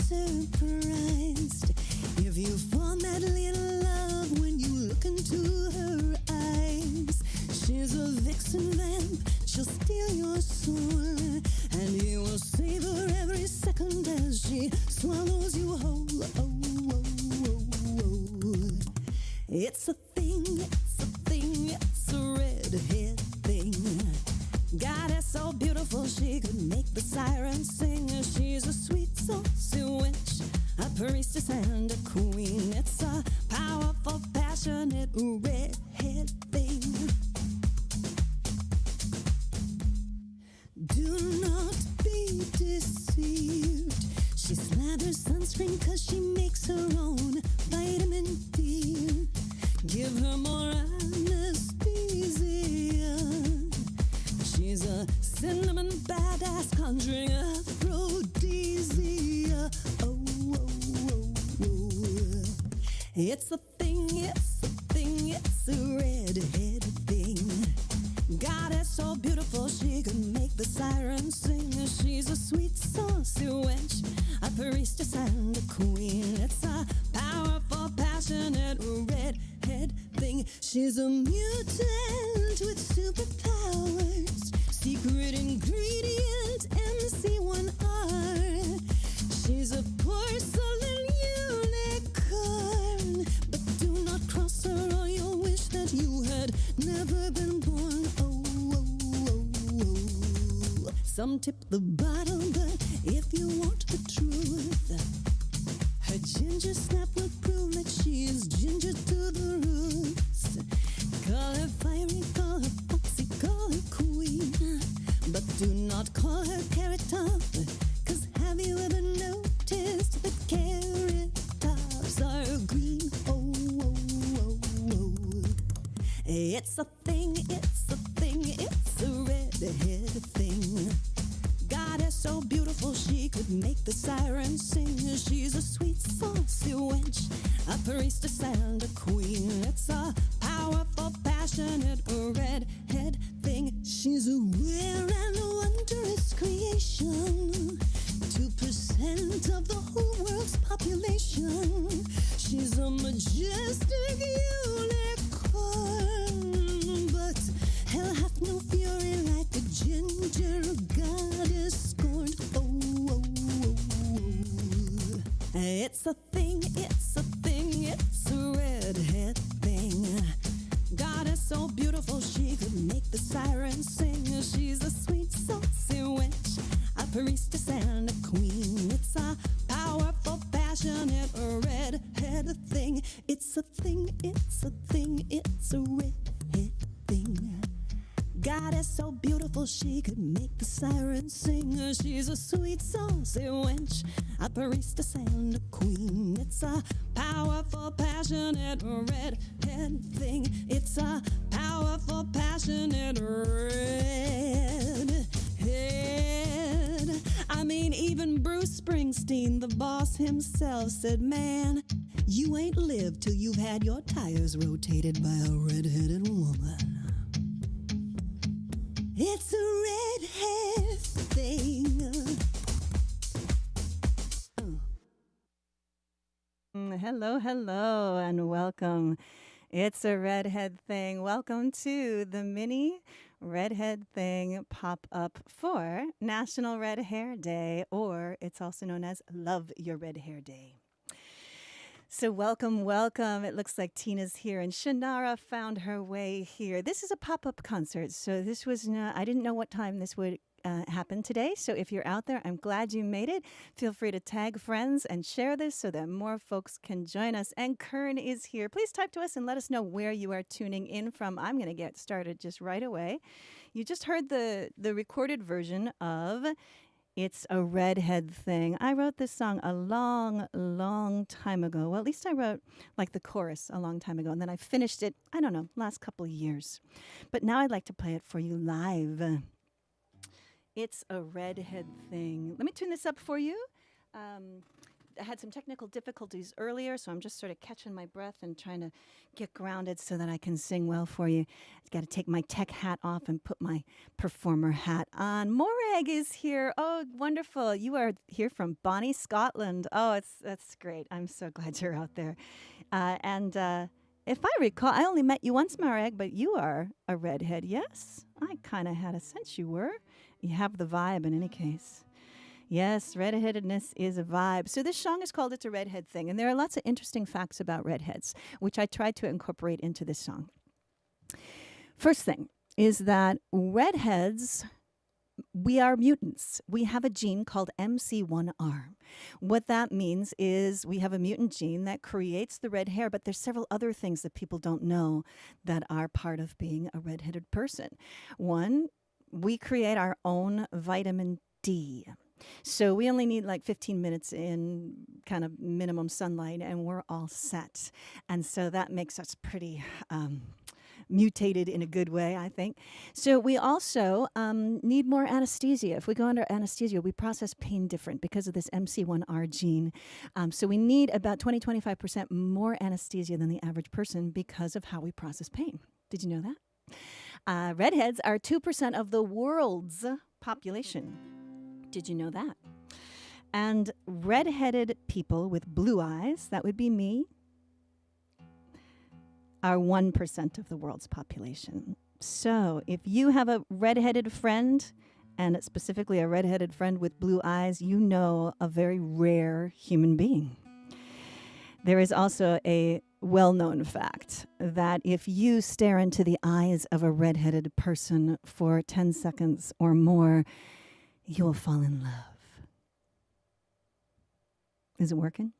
surprised if you fall madly in love when you look into her eyes. She's a vixen vamp, she'll steal your soul, and you will savor every second as she swallows you whole. It's a thing, it's a thing, it's a redhead thing. Goddess so beautiful she could make the siren sing. She's a sweet, saucy witch, a priestess and a queen. It's a powerful, passionate redhead thing. Do not be deceived. She slathers sunscreen cause she makes her own vitamin D. Give her more anesthesia. She's a cinnamon badass conjuring aphrodisia. It's a thing, it's a thing, it's a redhead thing. Goddess so beautiful she could make the siren sing. She's a sweet, saucy wench, a priestess and a queen. It's a powerful, passionate redhead thing. She's a mutant with superpowers, secret ingredient MC1R. She's a porcelain unicorn, but do not cross her or you'll wish that you had never been born. Some tip the bottle, but if you want the truth, her ginger snap will prove that she is ginger to the roots. Call her fiery, call her foxy, call her queen, but do not call her carrot top, cause have you ever noticed that carrot tops are green? It's a thing, it's a thing, it's a redhead thing. Goddess so beautiful she could make the siren sing. She's a sweet, saucy wench, a priestess and a queen. It's a powerful, passionate redhead thing. She's a rare and wondrous creation, 2% of the whole world's population. She's a majestic unicorn, but hell hath no fury like a ginger goddess scorned. It's a thing, it's a thing, it's a redhead thing. Goddess so beautiful she could make the siren sing. She's a sweet, saucy witch, a priestess and a queen. It's a powerful, passionate redhead thing. It's a thing, it's a thing, it's a redhead thing. Goddess so beautiful she could make the siren sing. She's a sweet, saucy wench, a priestess and a queen. It's a powerful, passionate redhead thing. It's a powerful, passionate redhead. I mean, even Bruce Springsteen, the boss himself, said, man, you ain't lived till you've had your tires rotated by a redheaded woman. It's a redhead thing. Hello, hello, and welcome. It's a redhead thing. Welcome to the mini redhead thing pop-up for National Red Hair Day, or it's also known as Love Your Red Hair Day. So welcome, welcome. It looks like Tina's here and Shannara found her way here. This is a pop-up concert, so this was I didn't know what time this would happen today. So if you're out there, I'm glad you made it. Feel free to tag friends and share this so that more folks can join us. And Kern is here. Please type to us and let us know where you are tuning in from. I'm going to get started just right away. You just heard the recorded version of It's a Redhead Thing. I wrote this song a long, long time ago. Well, at least I wrote like the chorus a long time ago. And then I finished it, I don't know, last couple of years. But now I'd like to play it for you live. It's a Redhead Thing. Let me tune this up for you. had some technical difficulties earlier, so I'm just sort of catching my breath and trying to get grounded so that I can sing well for you. I've got to take my tech hat off and put my performer hat on. Morag is here. Oh, wonderful. You are here from Bonnie, Scotland. Oh, that's great. I'm so glad you're out there. And if I recall, I only met you once, Morag, but you are a redhead, yes? I kind of had a sense you were. You have the vibe in any case. Yes, redheadedness is a vibe. So this song is called It's a Redhead Thing. And there are lots of interesting facts about redheads, which I tried to incorporate into this song. First thing is that redheads, we are mutants. We have a gene called MC1R. What that means is we have a mutant gene that creates the red hair, but there's several other things that people don't know that are part of being a redheaded person. One, we create our own vitamin D. So we only need like 15 minutes in kind of minimum sunlight and we're all set. And so that makes us pretty mutated in a good way, I think. So we also need more anesthesia. If we go under anesthesia, we process pain different because of this MC1R gene. So we need about 20-25% more anesthesia than the average person because of how we process pain. Did you know that? Redheads are 2% of the world's population. Did you know that? And redheaded people with blue eyes, that would be me, are 1% of the world's population. So if you have a redheaded friend, and specifically a redheaded friend with blue eyes, you know a very rare human being. There is also a well-known fact that if you stare into the eyes of a redheaded person for 10 seconds or more, you will fall in love. Is it working?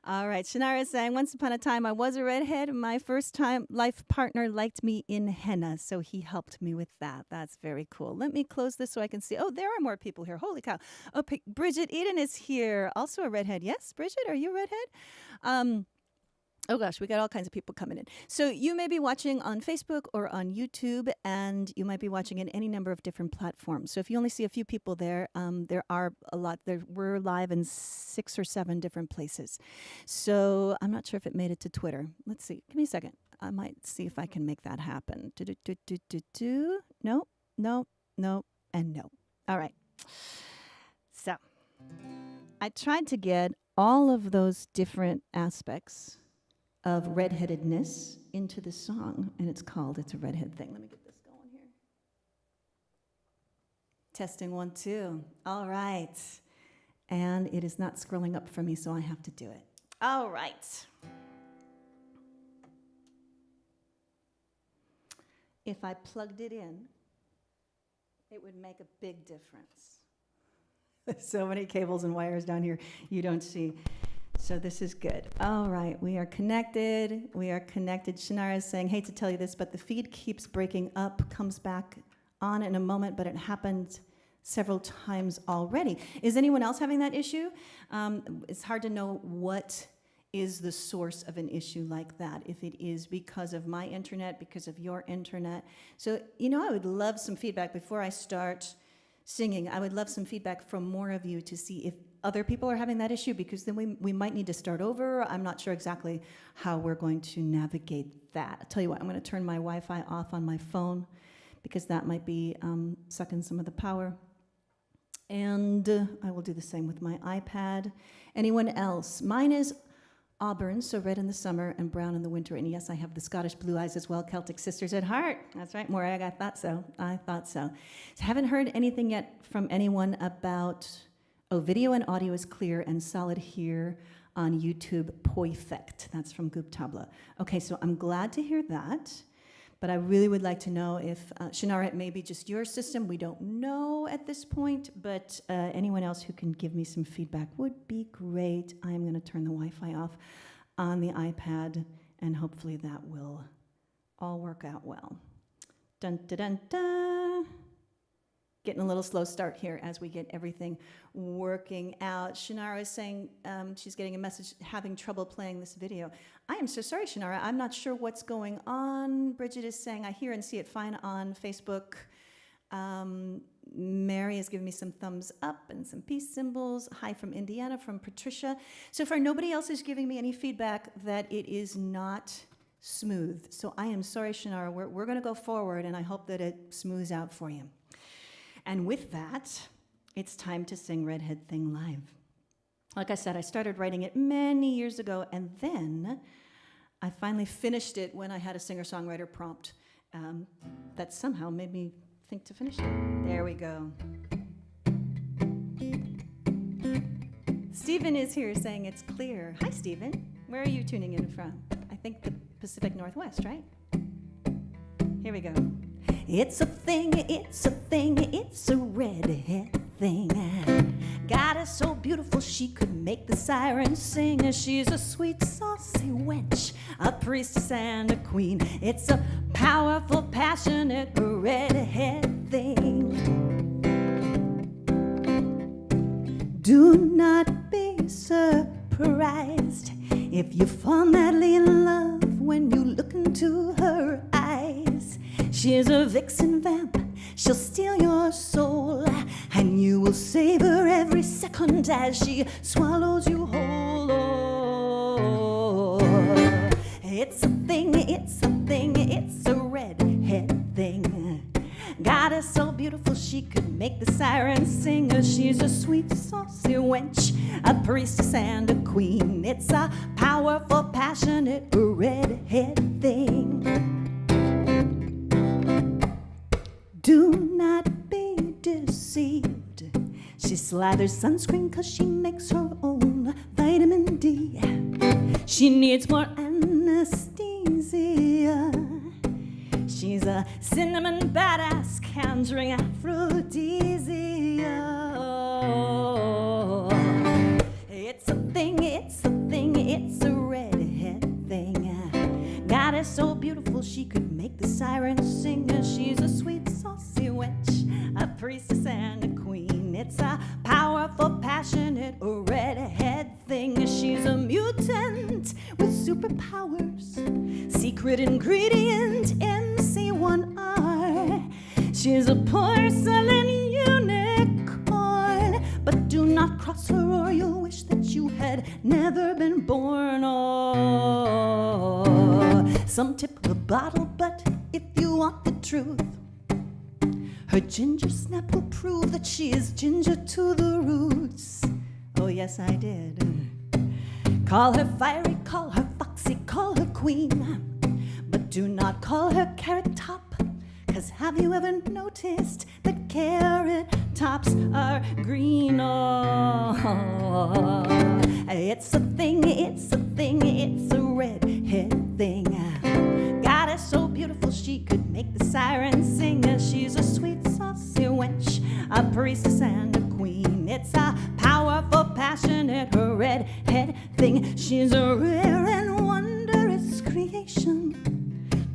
All right. Shannara is saying, once upon a time, I was a redhead. My first time life partner liked me in henna, so he helped me with that. That's very cool. Let me close this so I can see. Oh, there are more people here. Holy cow. Oh, Bridget Eden is here. Also a redhead. Yes, Bridget, are you a redhead? Oh gosh, we got all kinds of people coming in. So you may be watching on Facebook or on YouTube, and you might be watching in any number of different platforms. So if you only see a few people there, there are a lot. We're live in 6 or 7 different places. So I'm not sure if it made it to Twitter. Let's see. Give me a second. I might see if I can make that happen. No, no, no, and no. All right. So I tried to get all of those different aspects of redheadedness into the song, and it's called It's a Redhead Thing. Let me get this going here. Testing 1, 2. All right. And it is not scrolling up for me, so I have to do it. All right. If I plugged it in, it would make a big difference. There's so many cables and wires down here you don't see. So this is good. All right, we are connected. We are connected. Shannara is saying, hate to tell you this, but the feed keeps breaking up, comes back on in a moment, but it happened several times already. Is anyone else having that issue? It's hard to know what is the source of an issue like that, if it is because of my internet, because of your internet. So, I would love some feedback before I start singing. I would love some feedback from more of you to see if other people are having that issue, because then we might need to start over. I'm not sure exactly how we're going to navigate that. I'll tell you what, I'm going to turn my Wi-Fi off on my phone because that might be sucking some of the power. And I will do the same with my iPad. Anyone else? Mine is auburn, so red in the summer and brown in the winter. And yes, I have the Scottish blue eyes as well, Celtic sisters at heart. That's right, Morag, I thought so. So haven't heard anything yet from anyone about, video and audio is clear and solid here on YouTube, perfect. That's from Goop Tabla. Okay, so I'm glad to hear that, but I really would like to know if, Shannara, it may be just your system. We don't know at this point, but anyone else who can give me some feedback would be great. I'm going to turn the Wi-Fi off on the iPad, and hopefully that will all work out well. Dun, dun, dun, dun. Getting a little slow start here as we get everything working out. Shannara is saying she's getting a message, having trouble playing this video. I am so sorry, Shannara. I'm not sure what's going on. Bridget is saying, I hear and see it fine on Facebook. Mary has given me some thumbs up and some peace symbols. Hi from Indiana, from Patricia. So far, nobody else is giving me any feedback that it is not smooth. So I am sorry, Shannara. We're going to go forward, and I hope that it smooths out for you. And with that, it's time to sing Redhead Thing live. Like I said, I started writing it many years ago, and then I finally finished it when I had a singer-songwriter prompt that somehow made me think to finish it. There we go. Stephen is here saying it's clear. Hi, Stephen. Where are you tuning in from? I think the Pacific Northwest, right? Here we go. It's a thing, it's a thing, it's a redhead thing. God is so beautiful she could make the siren sing. She's a sweet, saucy wench, a priestess and a queen. It's a powerful, passionate redhead thing. Do not be surprised if you fall madly in love when you look into her eyes. She's a vixen vamp, she'll steal your soul, and you will savor every second as she swallows you whole. Oh, it's a thing, it's a thing, it's a redhead thing. God is so beautiful she could make the siren sing. She's a sweet, saucy wench, a priestess and a queen. It's a powerful, passionate redhead thing. Do not be deceived. She slathers sunscreen 'cause she makes her own vitamin D. She needs more anesthesia. She's a cinnamon badass, conjuring aphrodisia. It's a thing, it's a thing, it's a redhead thing. God is so beautiful she could make the siren sing. She's a sweet, saucy wench, a priestess and a queen. It's a powerful, passionate redhead thing. She's a mutant with superpowers, secret ingredient MC1R. She's a porcelain unicorn, but do not cross her or you'll wish that you had never been born. Oh, some tip the bottle, but if you want the truth, her ginger snap will prove that she is ginger to the roots. Oh yes, I did. Call her fiery, call her foxy, call her queen, but do not call her carrot top. 'Cause have you ever noticed that carrot tops are green? Oh, it's a thing, it's a thing, it's a redhead thing. God is so beautiful she could make the siren sing. She's a sweet, saucy wench, a priestess and a queen. It's a powerful, passionate redhead thing. She's a rare and wondrous creation,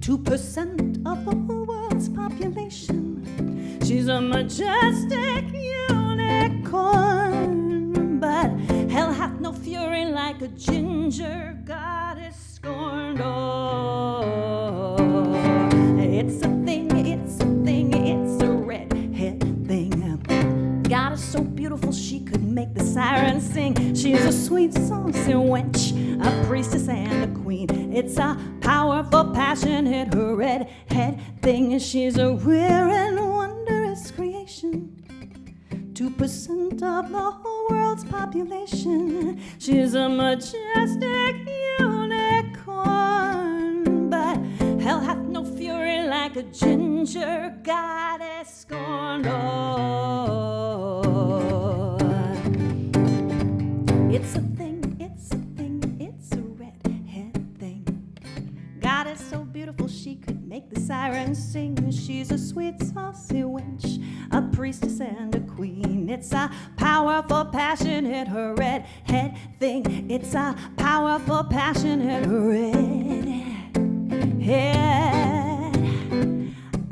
2% of the whole world's population. She's a majestic unicorn, but hell hath no fury like a ginger goddess scorned. Oh, it's a thing, it's a thing, it's a redhead thing. God is so beautiful she could make the siren sing. She's a sweet, saucy wench, a priestess and a queen. It's a powerful, passionate redhead thing. She's a rare and wondrous creation, 2% of the whole world's population. She's a majestic unicorn, but hell hath no fury like a ginger goddess scorned. Oh, it's a thing, it's a thing, it's a redhead thing. God is so beautiful she could make the siren sing. She's a sweet, saucy wench, a priestess and a queen. It's a powerful, passionate redhead thing. It's a powerful, passionate redhead.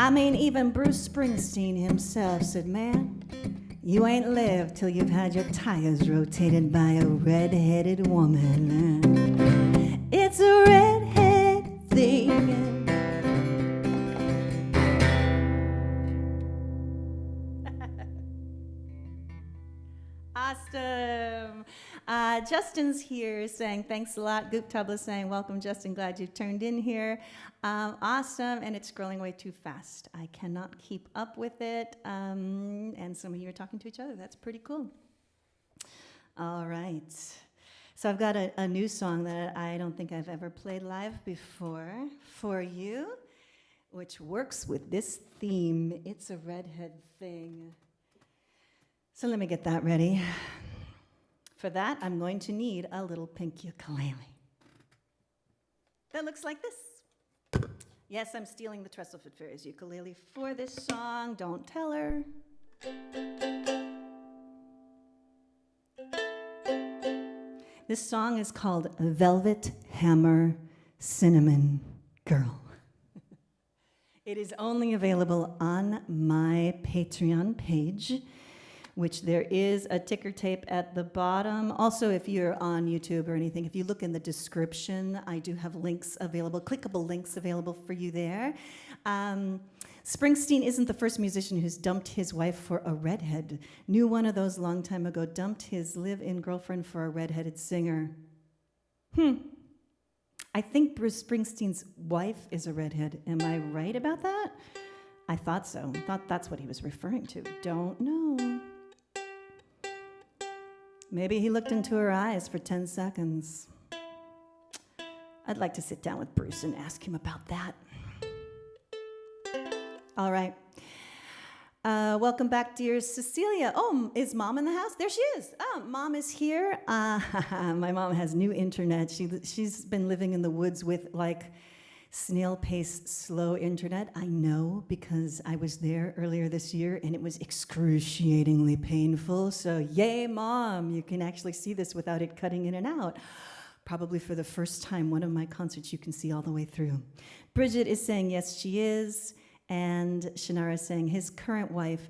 I mean, even Bruce Springsteen himself said, man, you ain't lived till you've had your tires rotated by a red-headed woman. It's a redhead thing. Awesome. Justin's here saying thanks a lot. Goop Tubla saying welcome, Justin. Glad you turned in here. Awesome. And it's scrolling way too fast. I cannot keep up with it. And some of you are talking to each other. That's pretty cool. All right. So I've got a new song that I don't think I've ever played live before for you, which works with this theme. It's a Redhead thing. So let me get that ready. For that, I'm going to need a little pink ukulele. That looks like this. Yes, I'm stealing the Trestleford Fairies ukulele for this song. Don't tell her. This song is called Velvet Hammer Cinnamon Girl. It is only available on my Patreon page, which there is a ticker tape at the bottom. Also, if you're on YouTube or anything, if you look in the description, I do have links available, clickable links available for you there. Springsteen isn't the first musician who's dumped his wife for a redhead. Knew one of those long time ago, dumped his live-in girlfriend for a redheaded singer. I think Bruce Springsteen's wife is a redhead. Am I right about that? I thought so. I thought that's what he was referring to. Don't know. Maybe he looked into her eyes for 10 seconds. I'd like to sit down with Bruce and ask him about that. All right. Welcome back, dear Cecilia. Oh, is Mom in the house? There she is. Oh, Mom is here. My mom has new internet. She's been living in the woods with like snail-paced slow internet. I know because I was there earlier this year and it was excruciatingly painful. So yay, Mom, you can actually see this without it cutting in and out. Probably for the first time, one of my concerts you can see all the way through. Bridget is saying yes, she is. And Shannara is saying his current wife,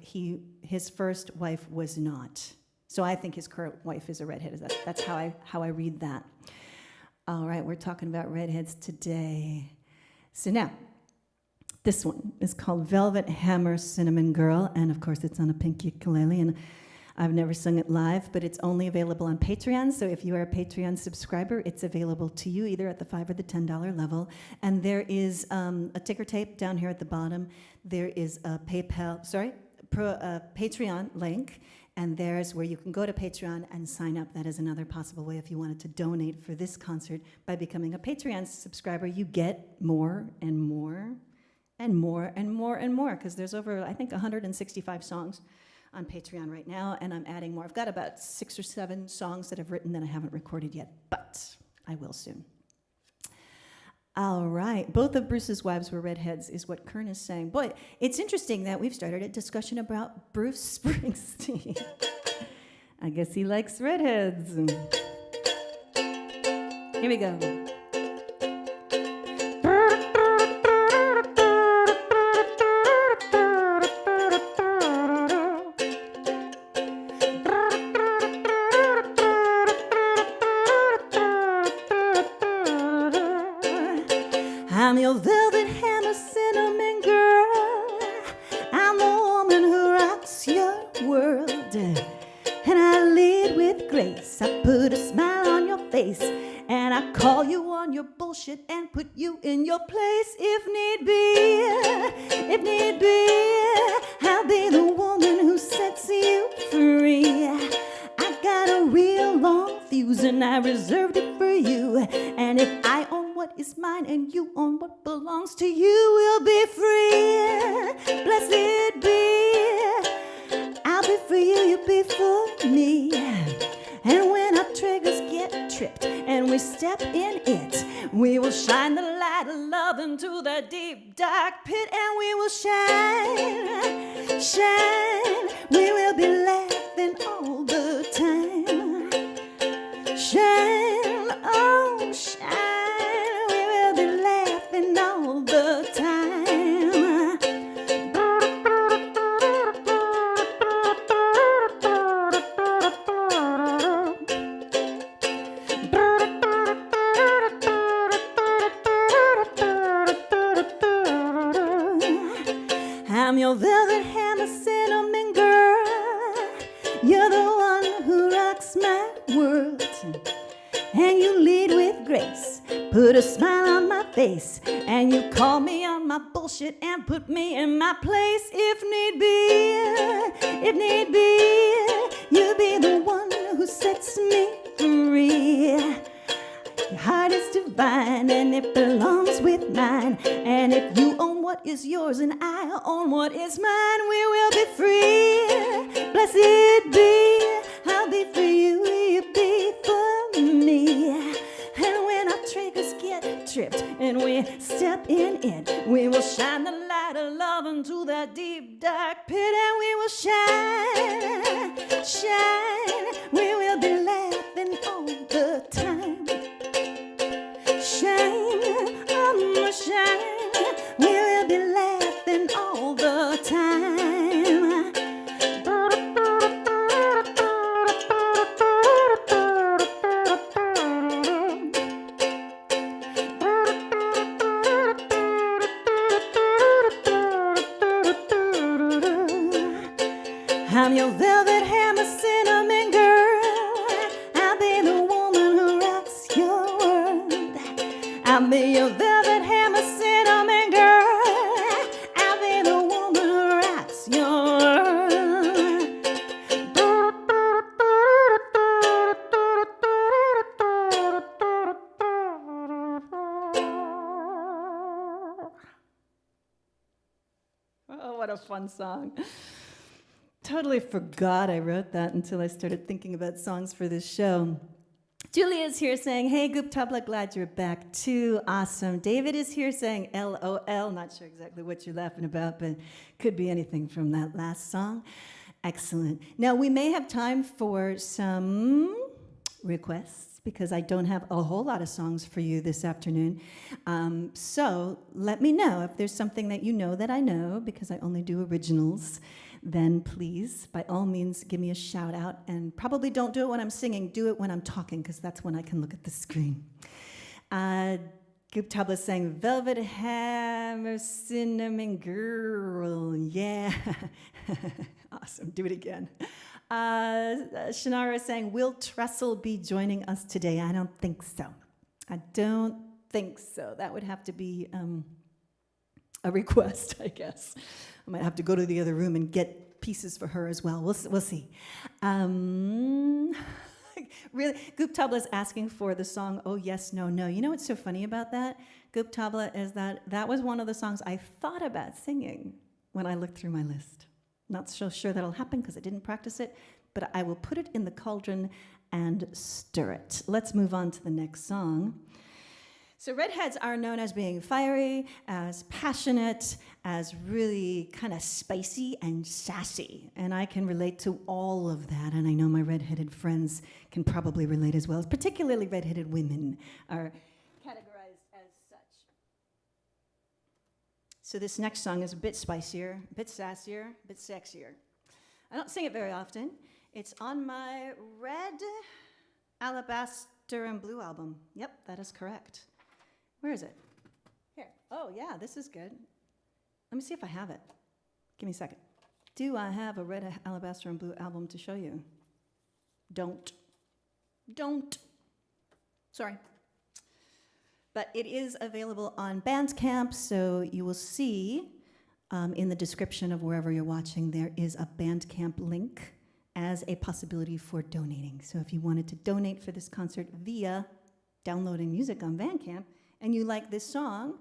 his first wife was not. So I think his current wife is a redhead. That's how I read that. All right, we're talking about redheads today. So now, this one is called Velvet Hammer Cinnamon Girl, and of course it's on a pink ukulele, and I've never sung it live, but it's only available on Patreon, so if you are a Patreon subscriber, it's available to you either at the $5 or the $10 level, and there is a ticker tape down here at the bottom. There is a Patreon link, and there's where you can go to Patreon and sign up. That is another possible way if you wanted to donate for this concert. By becoming a Patreon subscriber, you get more and more and more and more and more, because there's over, I think, 165 songs on Patreon right now, and I'm adding more. I've got about 6 or 7 songs that I've written that I haven't recorded yet, but I will soon. All right, both of Bruce's wives were redheads, is what Kern is saying. Boy, it's interesting that we've started a discussion about Bruce Springsteen. I guess he likes redheads. Here we go. I'm your velvet hammer cinnamon girl. I'm the woman who rocks your world. And I lead with grace. I put a smile on your face. And I call you on your bullshit and put you in your place if need be. If need be, I'll be the woman who sets you free. I got a real long fuse and I reserved it for you. And if I own what is mine and you own what belongs to you, we'll be free. Blessed be. I'll be for you, you'll be for me. And when our triggers get tripped and we step in it, we will shine the light of love into the deep dark pit, and we will shine, shine. We will be laughing all the time. Shine, oh shine. We will be laughing all the time. I'm your velvet hammer cinnamon girl. face, and you call me on my bullshit and put me in my place. If need be, you'll be the one who sets me free. Your heart is divine and it belongs with mine. And if you own what is yours and I own what is mine, we will be free. Blessed be, I'll be for you, you be for me. And when our triggers get tripped and we step in it, we will shine the light of love into that deep dark pit, and we will shine, shine. We will be laughing all the time. Shine, shine. We will be laughing all the time. I'm your velvet hammer cinnamon girl. I'll be the woman who rocks your world. I'll be your velvet hammer cinnamon girl. I'll be the woman who rocks your world. Oh, what a fun song. Totally forgot I wrote that until I started thinking about songs for this show. Julia's here saying, hey, Goop Tabla, glad you're back too. Awesome. David is here saying LOL. Not sure exactly what you're laughing about, but could be anything from that last song. Excellent. Now, we may have time for some requests because I don't have a whole lot of songs for you this afternoon. So let me know if there's something that you know that I know, because I only do originals. Then please, by all means, give me a shout out, and probably don't do it when I'm singing, do it when I'm talking, because that's when I can look at the screen. Goop Tabla saying, Velvet Hammer Cinnamon Girl, yeah. Awesome, do it again. Shannara saying, will Tressel be joining us today? I don't think so. I don't think so. That would have to be a request, I guess. I might have to go to the other room and get pieces for her as well. We'll see. Really, Goop Tabla is asking for the song Oh Yes, No, No. You know what's so funny about that, Goop Tabla, is that was one of the songs I thought about singing when I looked through my list. Not so sure that'll happen because I didn't practice it, but I will put it in the cauldron and stir it. Let's move on to the next song. So Redheads are known as being fiery, as passionate, as really kind of spicy and sassy. And I can relate to all of that, and I know my redheaded friends can probably relate as well, particularly redheaded women are categorized as such. So this next song is a bit spicier, a bit sassier, a bit sexier. I don't sing it very often. It's on my Red, Alabaster, and Blue album. Yep, that is correct. Where is it? Here. Oh, yeah, this is good. Let me see if I have it. Give me a second. Do I have a Red, Alabaster, and Blue album to show you? Don't. Sorry. But it is available on Bandcamp, so you will see in the description of wherever you're watching, there is a Bandcamp link as a possibility for donating. So if you wanted to donate for this concert via downloading music on Bandcamp, and you like this song,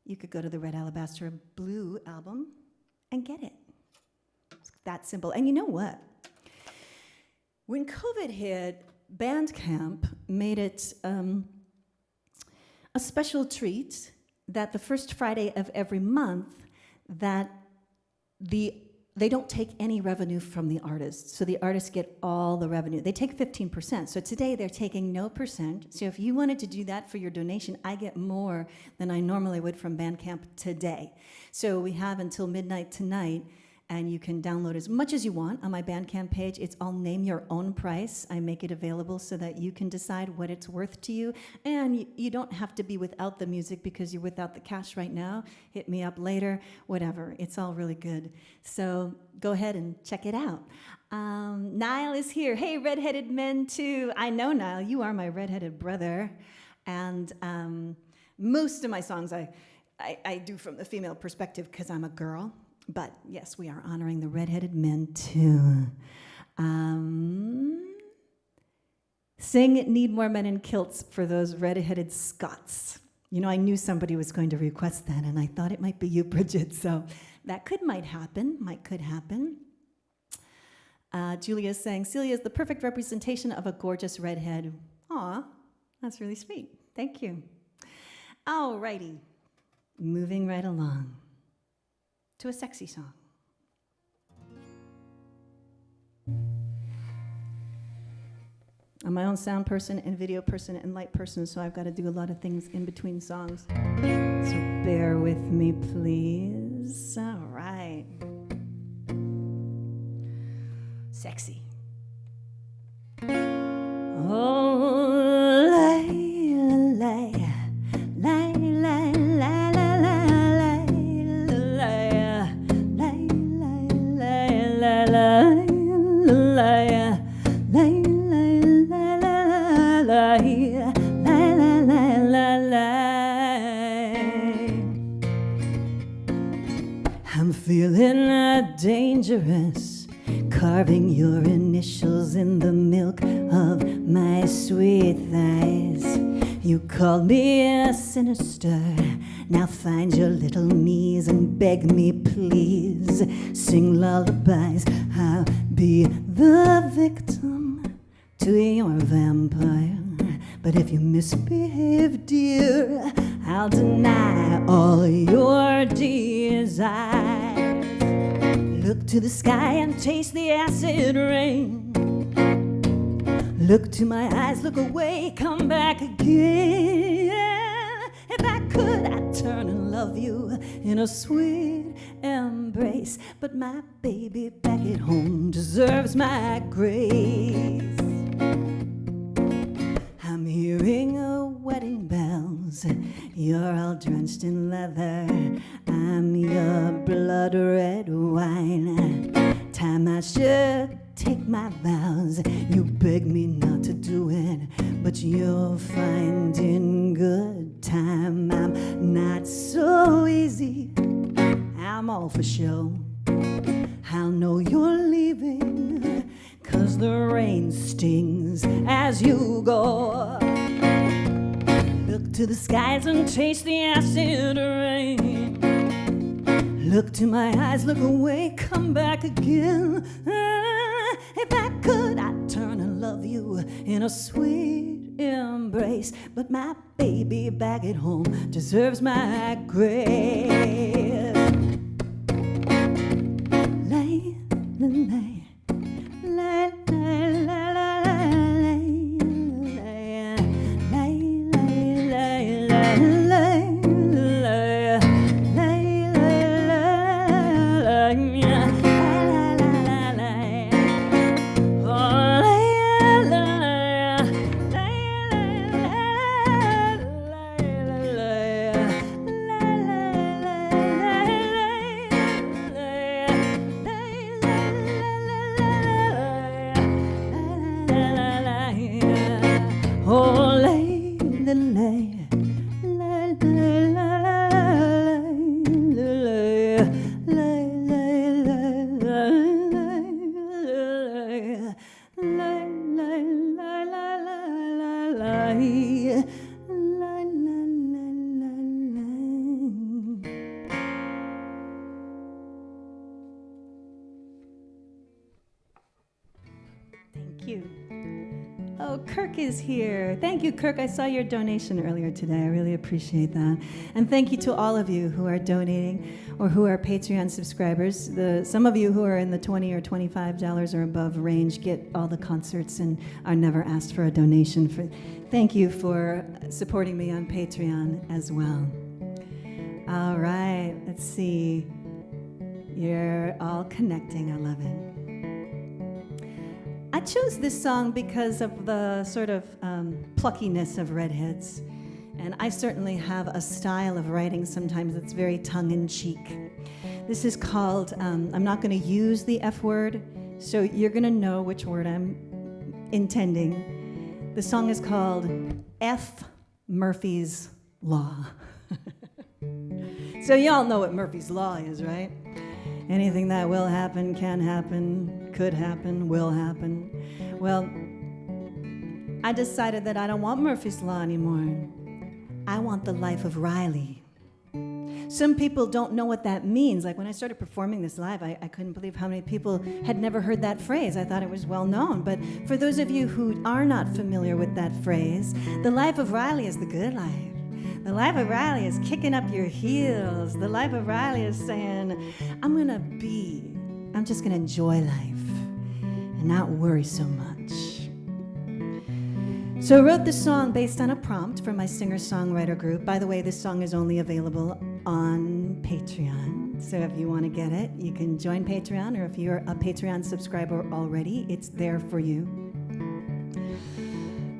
you could go to the Red, Alabaster, Blue album and get it. It's that simple. And you know what? When COVID hit, Bandcamp made it a special treat that the first Friday of every month that they don't take any revenue from the artists. So the artists get all the revenue. They take 15%. So today they're taking no percent. So if you wanted to do that for your donation, I get more than I normally would from Bandcamp today. So we have until midnight tonight, and you can download as much as you want on my Bandcamp page. It's all name your own price. I make it available so that you can decide what it's worth to you. And you don't have to be without the music because you're without the cash right now. Hit me up later, whatever. It's all really good. So go ahead and check it out. Niall is here. Hey, redheaded men too. I know, Niall, you are my redheaded brother. And Most of my songs I do from the female perspective because I'm a girl. But yes, we are honoring the redheaded men too. Sing Need More Men in Kilts for those redheaded Scots. You know, I knew somebody was going to request that, and I thought it might be you, Bridget, so that could happen. Julia's saying, Celia is the perfect representation of a gorgeous redhead. Aw, that's really sweet. Thank you. All righty, moving right along to a sexy song. I'm my own sound person and video person and light person, so I've got to do a lot of things in between songs. So bear with me, please. All right. Sexy. Oh, lay, lay, lay, lay, lay, lay, lay, lay, I'm feeling dangerous, carving your initials in the milk of my sweet thighs. You called me sinister, now find your little knees and beg me please. Sing lullabies, I'll be the victim to your vampire. But if you misbehave, dear, I'll deny all your desires. Look to the sky and taste the acid rain. Look to my eyes, look away, come back again. If I could, I'd turn and love you in a sweet embrace. But my baby back at home deserves my grace. I'm hearing wedding bells. You're all drenched in leather. I'm your blood red wine. Time I should take my vows. You beg me not to do it, but you'll find in good time I'm not so easy. I'm all for show. I'll know you're leaving, 'cause the rain stings as you go. Look to the skies and taste the acid rain. Look to my eyes, look away, come back again. If I could, I'd turn and love you in a sweet embrace. But my baby back at home deserves my grace. Lay, lay, lay, lay, lay, Kirk is here. Thank you, Kirk. I saw your donation earlier today. I really appreciate that. And thank you to all of you who are donating or who are Patreon subscribers. Some of you who are in the $20 or $25 or above range get all the concerts and are never asked for a donation. Thank you for supporting me on Patreon as well. All right, let's see. You're all connecting. I love it. I chose this song because of the sort of pluckiness of Redheads. And I certainly have a style of writing sometimes that's very tongue-in-cheek. This is called, I'm not going to use the F word, so you're going to know which word I'm intending. The song is called F. Murphy's law. So y'all know what Murphy's Law is, right? Anything that will happen, can happen, could happen, will happen. Well, I decided that I don't want Murphy's Law anymore. I want the life of Riley. Some people don't know what that means. Like when I started performing this live, I couldn't believe how many people had never heard that phrase. I thought it was well known. But for those of you who are not familiar with that phrase, the life of Riley is the good life. The life of Riley is kicking up your heels. The life of Riley is saying, I'm just gonna enjoy life and not worry so much. So I wrote this song based on a prompt from my singer-songwriter group. By the way, this song is only available on Patreon. So if you want to get it, you can join Patreon, or if you're a Patreon subscriber already, it's there for you.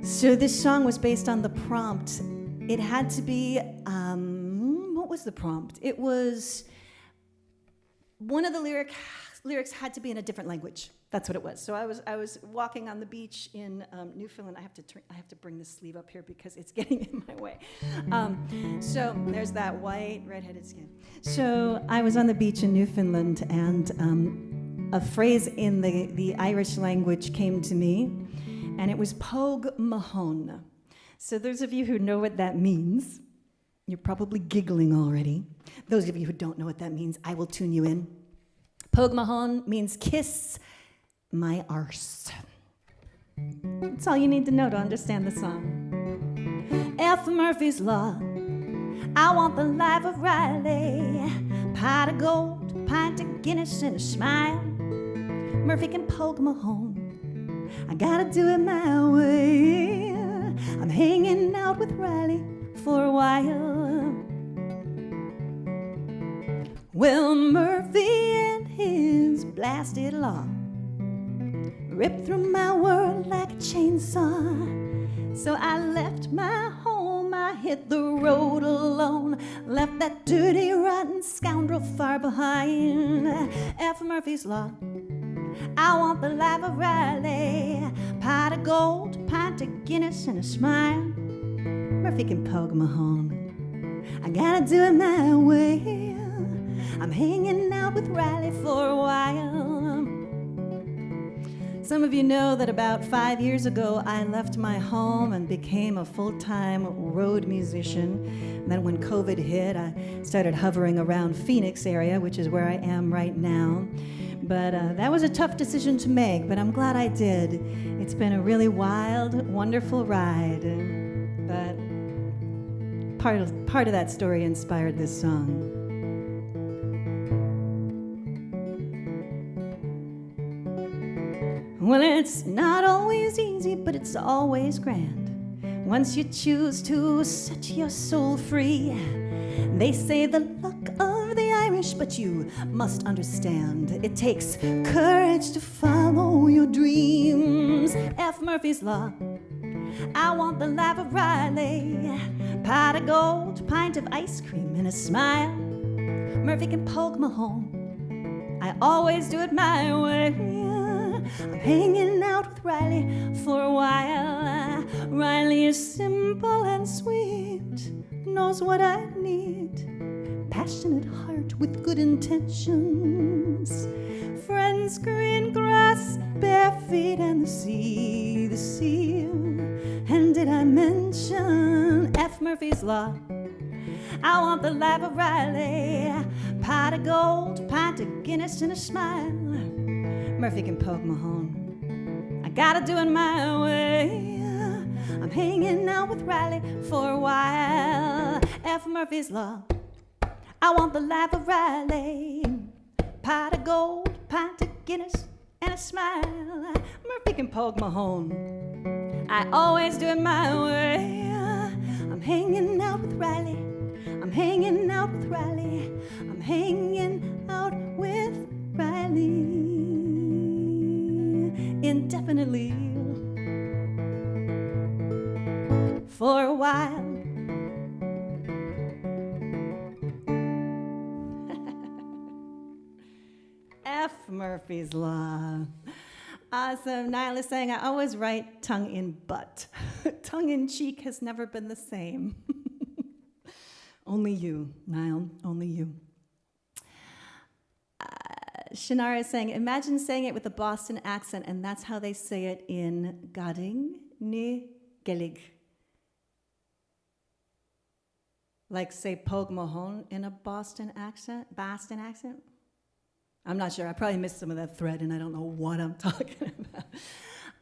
So this song was based on the prompt. It had to be, what was the prompt? It was, one of the lyrics had to be in a different language. That's what it was. So I was walking on the beach in Newfoundland. I have to bring this sleeve up here because it's getting in my way. So there's that white redheaded skin. So I was on the beach in Newfoundland, and a phrase in the Irish language came to me, and it was Pogue Mahone. So those of you who know what that means, you're probably giggling already. Those of you who don't know what that means, I will tune you in. Pogue Mahone means kiss my arse. That's all you need to know to understand the song. F. Murphy's Law, I want the life of Riley. Pot of gold, pint of Guinness, and a smile. Murphy can poke Mahone. I gotta do it my way. I'm hanging out with Riley for a while. Well, Murphy and his blasted law ripped through my world like a chainsaw. So I left my home, I hit the road alone, left that dirty, rotten scoundrel far behind. F. Murphy's Law, I want the life of Riley. Pot of gold, pint of Guinness, and a smile. Murphy can poke Mahone. I gotta do it my way. I'm hanging out with Riley for a while. Some of you know that about 5 years ago, I left my home and became a full-time road musician. And then when COVID hit, I started hovering around Phoenix area, which is where I am right now. But that was a tough decision to make, but I'm glad I did. It's been a really wild, wonderful ride. But part of that story inspired this song. Well, it's not always easy, but it's always grand. Once you choose to set your soul free. They say the luck of the Irish, but you must understand it takes courage to follow your dreams. F. Murphy's Law, I want the life of Riley. Pot of gold, pint of ice cream, and a smile. Murphy can poke Mahone. I always do it my way. I'm hanging out with Riley for a while. Riley is simple and sweet, knows what I need. Passionate heart with good intentions. Friends, green grass, bare feet, and the sea, the sea. And did I mention F. Murphy's Law? I want the life of Riley. Pot of gold, pint of Guinness, and a smile. Murphy can poke Mahone. I gotta do it my way. I'm hanging out with Riley for a while. F. Murphy's Law, I want the life of Riley. Pot of gold, pint of Guinness, and a smile. Murphy can poke Mahone. I always do it my way. I'm hanging out with Riley. I'm hanging out with Riley. I'm hanging out with Riley. Indefinitely. For a while. F. Murphy's Law. Awesome. Nyla saying, I always write tongue in butt. Tongue in cheek has never been the same. Only you, Niall, only you. Shannara is saying, imagine saying it with a Boston accent, and that's how they say it in Gadding ni Gelig. Like say Pogue Mahone in a Boston accent? I'm not sure. I probably missed some of that thread, and I don't know what I'm talking about.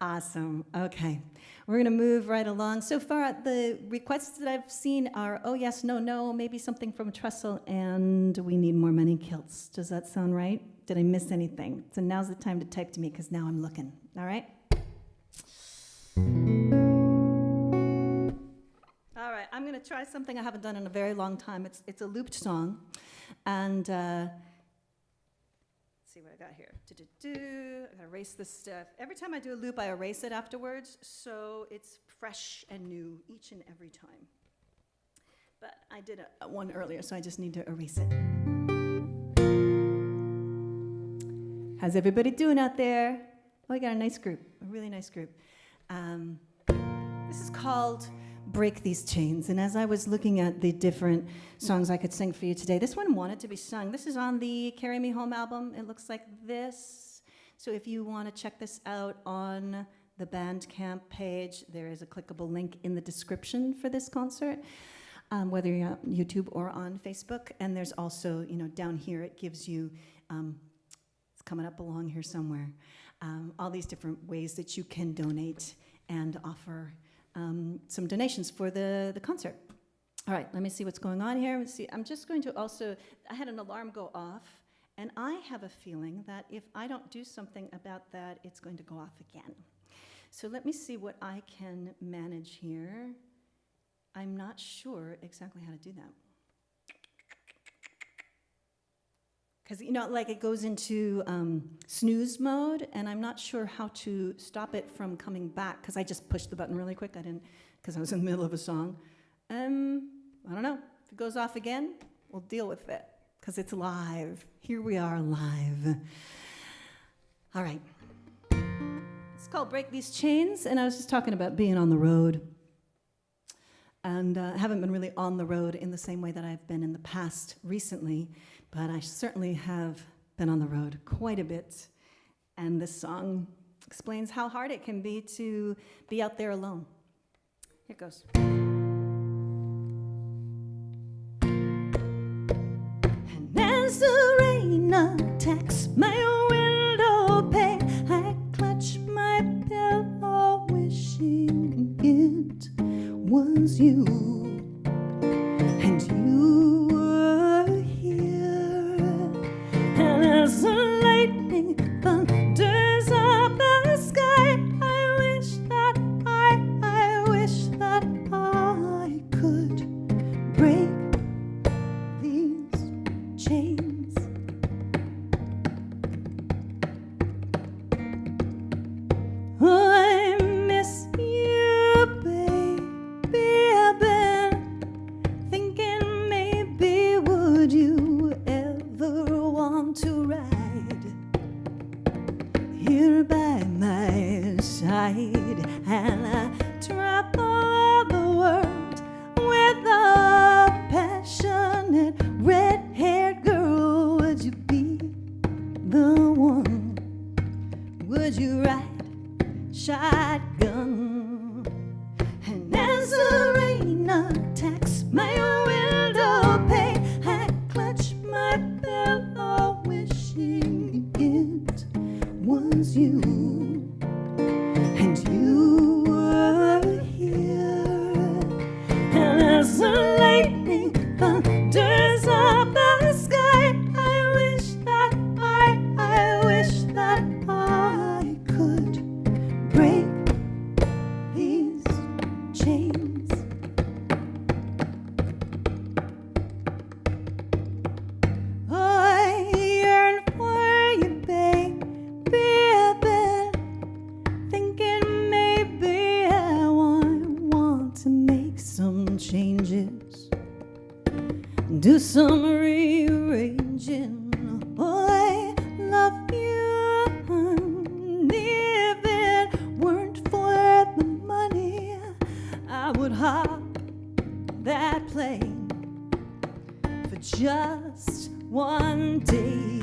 Awesome. Okay. We're going to move right along. So far, the requests that I've seen are, oh, yes, no, no, maybe something from Trestle, and we need more money kilts. Does that sound right? Did I miss anything? So now's the time to type to me, because now I'm looking. All right? All right. I'm going to try something I haven't done in a very long time. It's a looped song. And see what I got here. I gotta erase this stuff. Every time I do a loop, I erase it afterwards, so it's fresh and new each and every time. But I did one earlier, so I just need to erase it. How's everybody doing out there? Oh, I got a nice group, a really nice group. This is called Break These Chains. And as I was looking at the different songs I could sing for you today, this one wanted to be sung. This is on the Carry Me Home album. It looks like this. So if you want to check this out on the Bandcamp page, there is a clickable link in the description for this concert, whether you're on YouTube or on Facebook. And there's also, down here it gives you, it's coming up along here somewhere, all these different ways that you can donate and offer some donations for the concert. All right, let me see what's going on here. Let's see. I'm just going to also, I had an alarm go off, and I have a feeling that if I don't do something about that, it's going to go off again. So let me see what I can manage here. I'm not sure exactly how to do that. Because, like it goes into snooze mode, and I'm not sure how to stop it from coming back, because I just pushed the button really quick. Because I was in the middle of a song. I don't know. If it goes off again, we'll deal with it, because it's live. Here we are live. All right. It's called Break These Chains, and I was just talking about being on the road. And I haven't been really on the road in the same way that I've been in the past recently, but I certainly have been on the road quite a bit. And this song explains how hard it can be to be out there alone. Here it goes. And as the rain attacks my window pane, I clutch my pillow wishing it was you, and you were here. And as the lightning thunders up the sky, I wish that I could break these chains. I miss you, baby. I've been thinking, maybe would you ever want to ride here by my side, and I travel the world with a passionate red-haired girl. Would you be the one? Would you ride shotgun? And as the rain attacks my window pane, I clutch my pillow wishing it was you, and you were here. And as the lightning thunders up the sky, I wish that I could break these chains. I yearn for you, baby. I've been thinking, maybe I want to make some changes, do some rearranging. Oh, I love you, and if it weren't for the money, I would hop that plane just one day.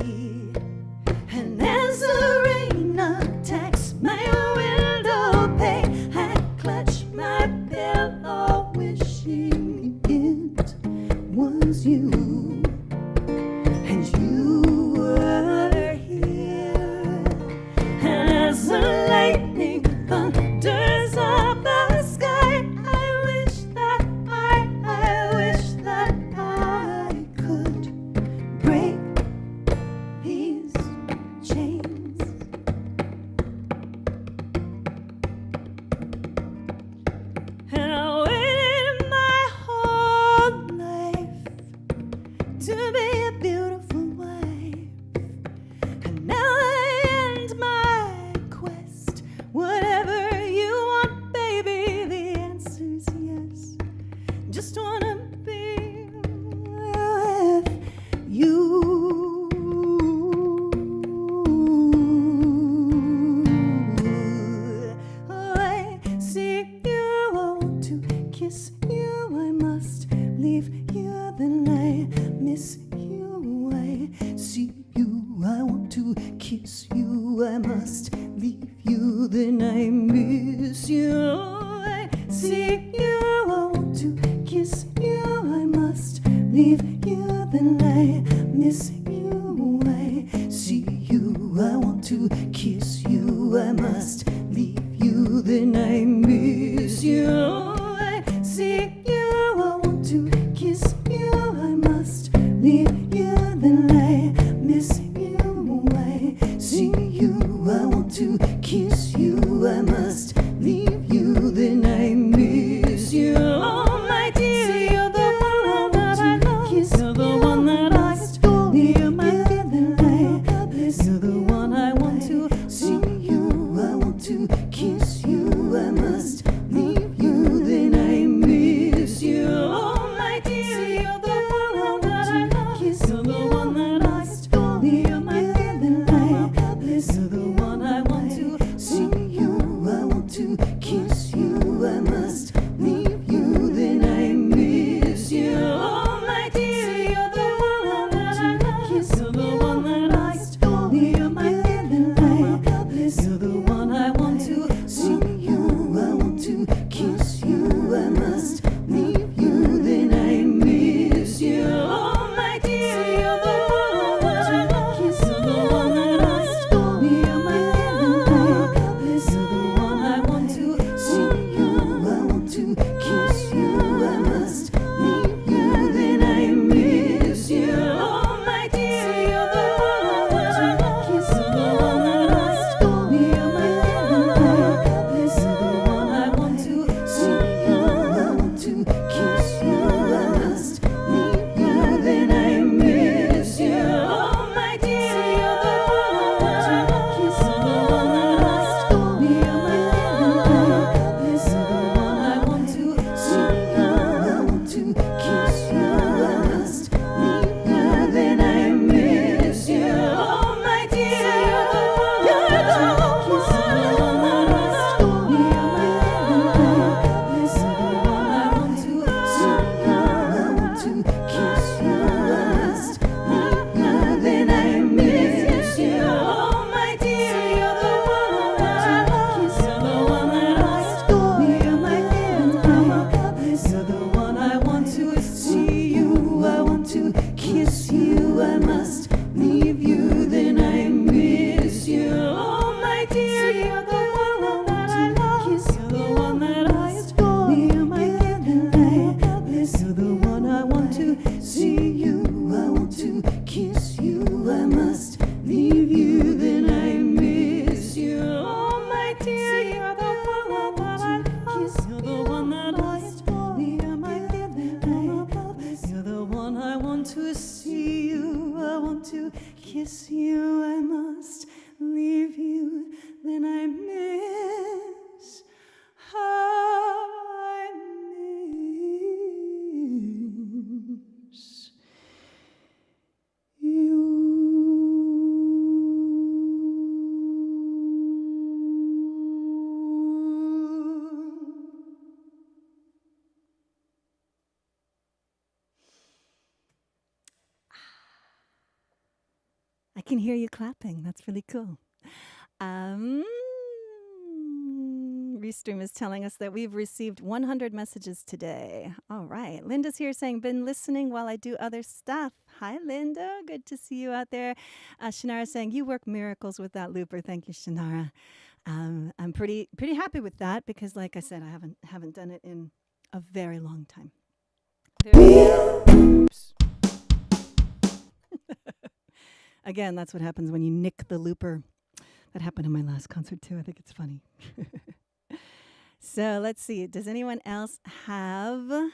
And as the rain attacks my window pane, I clutch my pillow wishing it was you. And you were here. And as the lightning thunders up the sky, I wish that I could break these chains. And I waited my whole life to be a beautiful wife. And now I end my quest. Whatever you want, baby, the answer's yes. Just wanna be with you. I see you, I want to kiss you, I must leave you, then I miss you. I see you, I want to kiss you, I must leave you, then I miss you. I see you, I want to kiss you, I must leave you, then I miss you. I see you, I want to kiss you, I must leave you, then I miss you. I see you, I want to kiss you, I must leave you, then I miss you. I see you, I want to kiss you, I must leave you, then I miss you. Oh my dear, you're the one that I love. Kiss you're the one that I adore. You're my then I miss. You're the one I want to see you. I want to kiss you, I must leave you, then I miss you. Oh my dear, you're the one that I love. Kiss you're the one that I adore. You're my then I miss. You're the one I want to see you. I want to kiss you, I must leave you, then I miss you. Oh my dear, you're the one that I love. Kiss you're the one that I adore. You're my then I miss. You're the one I want to see you. I want to kiss you, I must leave you, then I miss you. Oh my dear, you're the one that I love. Kiss you're the one that I adore. You're my then I miss. You're the one I want to can hear you clapping. That's really cool. Restream is telling us that we've received 100 messages today. All right. Linda's here saying, been listening while I do other stuff. Hi, Linda. Good to see you out there. Shanara saying, you work miracles with that looper. Thank you, Shanara. I'm pretty happy with that because, like I said, I haven't done it in a very long time. Oops. Again, that's what happens when you nick the looper. That happened in my last concert too. I think it's funny. So let's see. Does anyone else have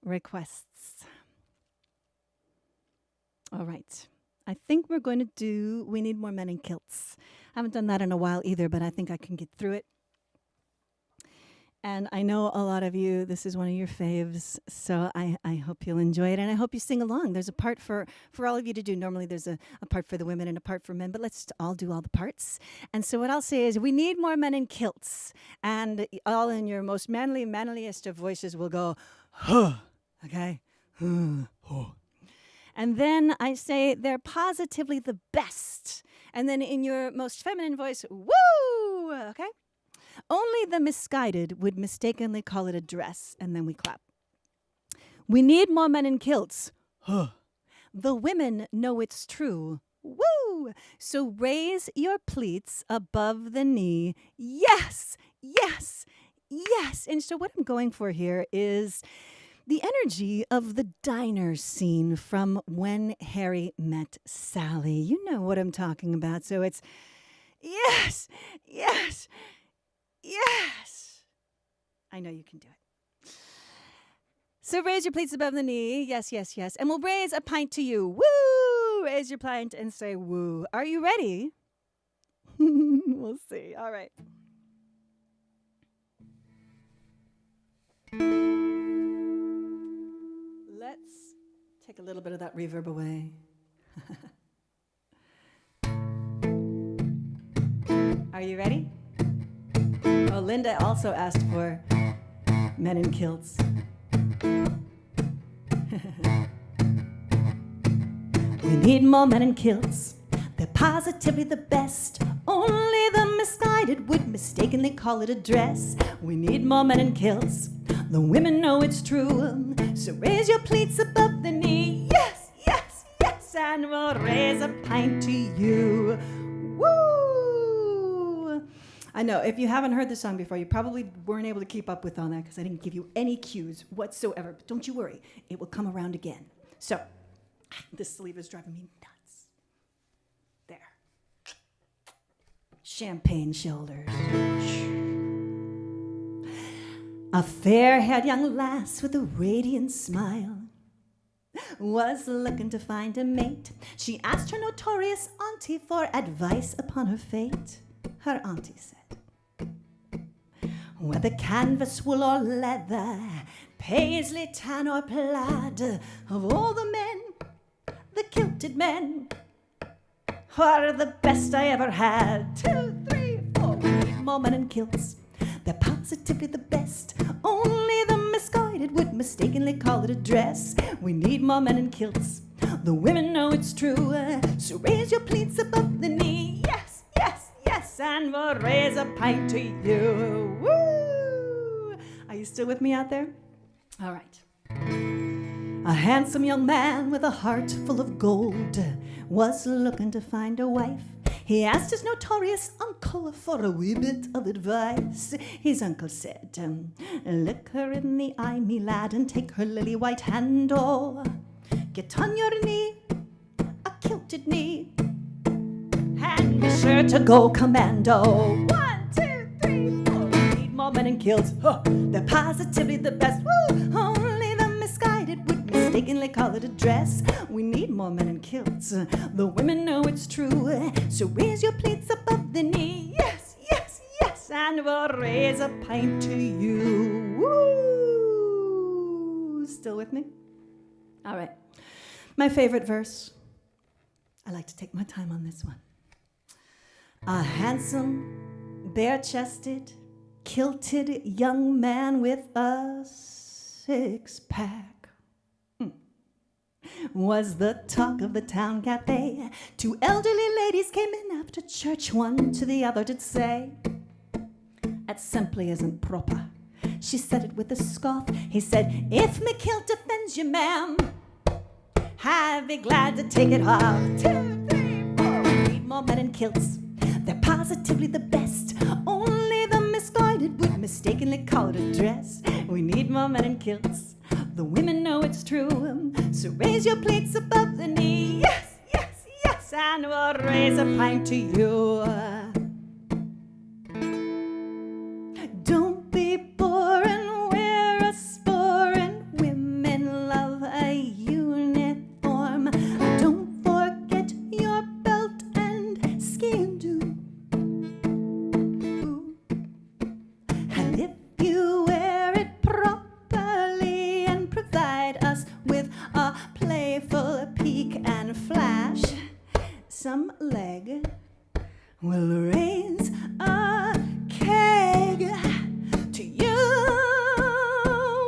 requests? All right. I think we're going to do We Need More Men in Kilts. I haven't done that in a while either, but I think I can get through it. And I know a lot of you, this is one of your faves, so I hope you'll enjoy it, and I hope you sing along. There's a part for all of you to do. Normally there's a part for the women and a part for men, but let's all do all the parts. And so what I'll say is, we need more men in kilts. And all in your most manliest of voices will go, huh, okay? Huh. And then I say, they're positively the best. And then in your most feminine voice, woo, okay? Only the misguided would mistakenly call it a dress, and then we clap. We need more men in kilts. Huh. The women know it's true. Woo! So raise your pleats above the knee. Yes, yes, yes. And so what I'm going for here is the energy of the diner scene from When Harry Met Sally. You know what I'm talking about. So it's yes, yes, yes. I know you can do it. So raise your pleats above the knee. Yes, yes, yes. And we'll raise a pint to you. Woo! Raise your pint and say woo. Are you ready? We'll see. All right. Let's take a little bit of that reverb away. Are you ready? Oh, Linda also asked for men in kilts. We need more men in kilts. They're positively the best. Only the misguided would mistakenly call it a dress. We need more men in kilts. The women know it's true. So raise your pleats above the knee. Yes, yes, yes. And we'll raise a pint to you. Woo! I know, if you haven't heard this song before, you probably weren't able to keep up with all that because I didn't give you any cues whatsoever. But don't you worry, it will come around again. So, this sleeve is driving me nuts. There. Champagne shoulders. A fair-haired young lass with a radiant smile was looking to find a mate. She asked her notorious auntie for advice upon her fate. Her auntie said, whether canvas, wool, or leather, paisley, tan, or plaid, of all the men, the kilted men are the best I ever had. 2, 3, 4. We need more men in kilts. They're positively the best. Only the misguided would mistakenly call it a dress. We need more men in kilts. The women know it's true. So raise your pleats above the knee. Yes, yes, yes. And we'll raise a pint to you. Woo! Are you still with me out there? All right. A handsome young man with a heart full of gold was looking to find a wife. He asked his notorious uncle for a wee bit of advice. His uncle said, look her in the eye, me lad, and take her lily white hand, oh. Get on your knee, a kilted knee, and be sure to go commando. 1, 2, 3, 4. We need more men in kilts. Huh. They're positively the best. Woo! Only the misguided would mistakenly call it a dress. We need more men in kilts. The women know it's true. So raise your pleats above the knee. Yes, yes, yes. And we'll raise a pint to you. Woo! Still with me? All right. My favorite verse. I like to take my time on this one. A handsome, bare-chested, kilted young man with a six-pack was the talk of the town cafe. Two elderly ladies came in after church. One to the other did say, "That simply isn't proper." She said it with a scoff. He said, "If me kilt offends you, ma'am, I'd be glad to take it off." 2, 3, 4. We need more men in kilts. They're positively the best. Only the misguided would mistakenly call it a dress. We need more men in kilts. The women know it's true. So raise your plates above the knee. Yes, yes, yes, and we'll raise a pint to you. Don't be poor and wear a sporran. Women love a uniform. Don't forget your belt and skiing do. And if you wear it properly and provide us with a playful peek and flash, some leg will raise a keg to you.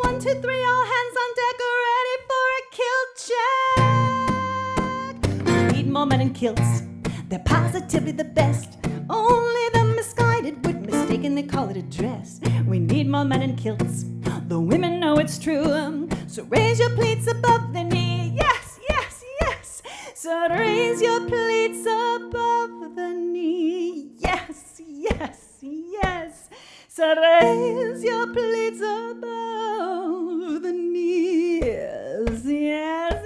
1, 2, 3, all hands on deck, ready for a kilt check. We need more men in kilts. They're positively the best. Only the misguided would mistakenly call it a dress. We need more men in kilts. The women know it's true. So raise your plates above the knee. Yes, yes, yes. So raise your plates above the knee. Yes, yes, yes. So raise your plates above the knees. Yes, yes.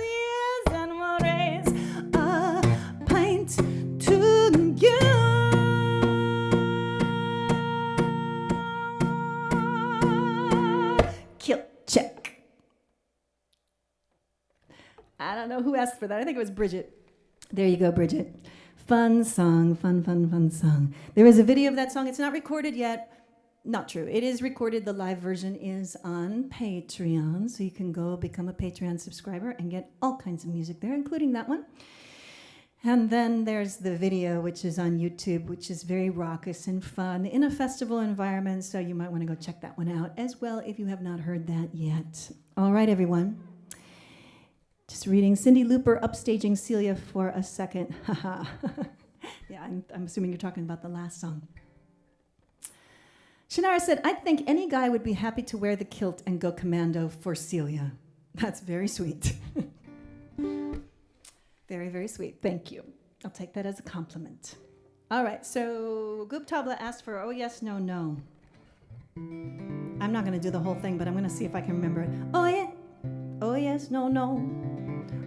And we'll raise a pint to you. Kilt check. I don't know who asked for that. I think it was Bridget. There you go, Bridget. Fun song, fun, fun, fun song. There is a video of that song. It's not recorded yet. Not true. It is recorded. The live version is on Patreon. So you can go become a Patreon subscriber and get all kinds of music there, including that one. And then there's the video, which is on YouTube, which is very raucous and fun in a festival environment. So you might want to go check that one out as well if you have not heard that yet. All right, everyone. Just reading Cindy Looper upstaging Celia for a second. Yeah, I'm assuming you're talking about the last song. Shannara said, "I think any guy would be happy to wear the kilt and go commando for Celia." That's very sweet. Very, very sweet. Thank you. I'll take that as a compliment. All right, so Goop Tabla asked for "Oh Yes, No, No." I'm not going to do the whole thing, but I'm going to see if I can remember it. Oh, yeah. Oh, yes, no, no.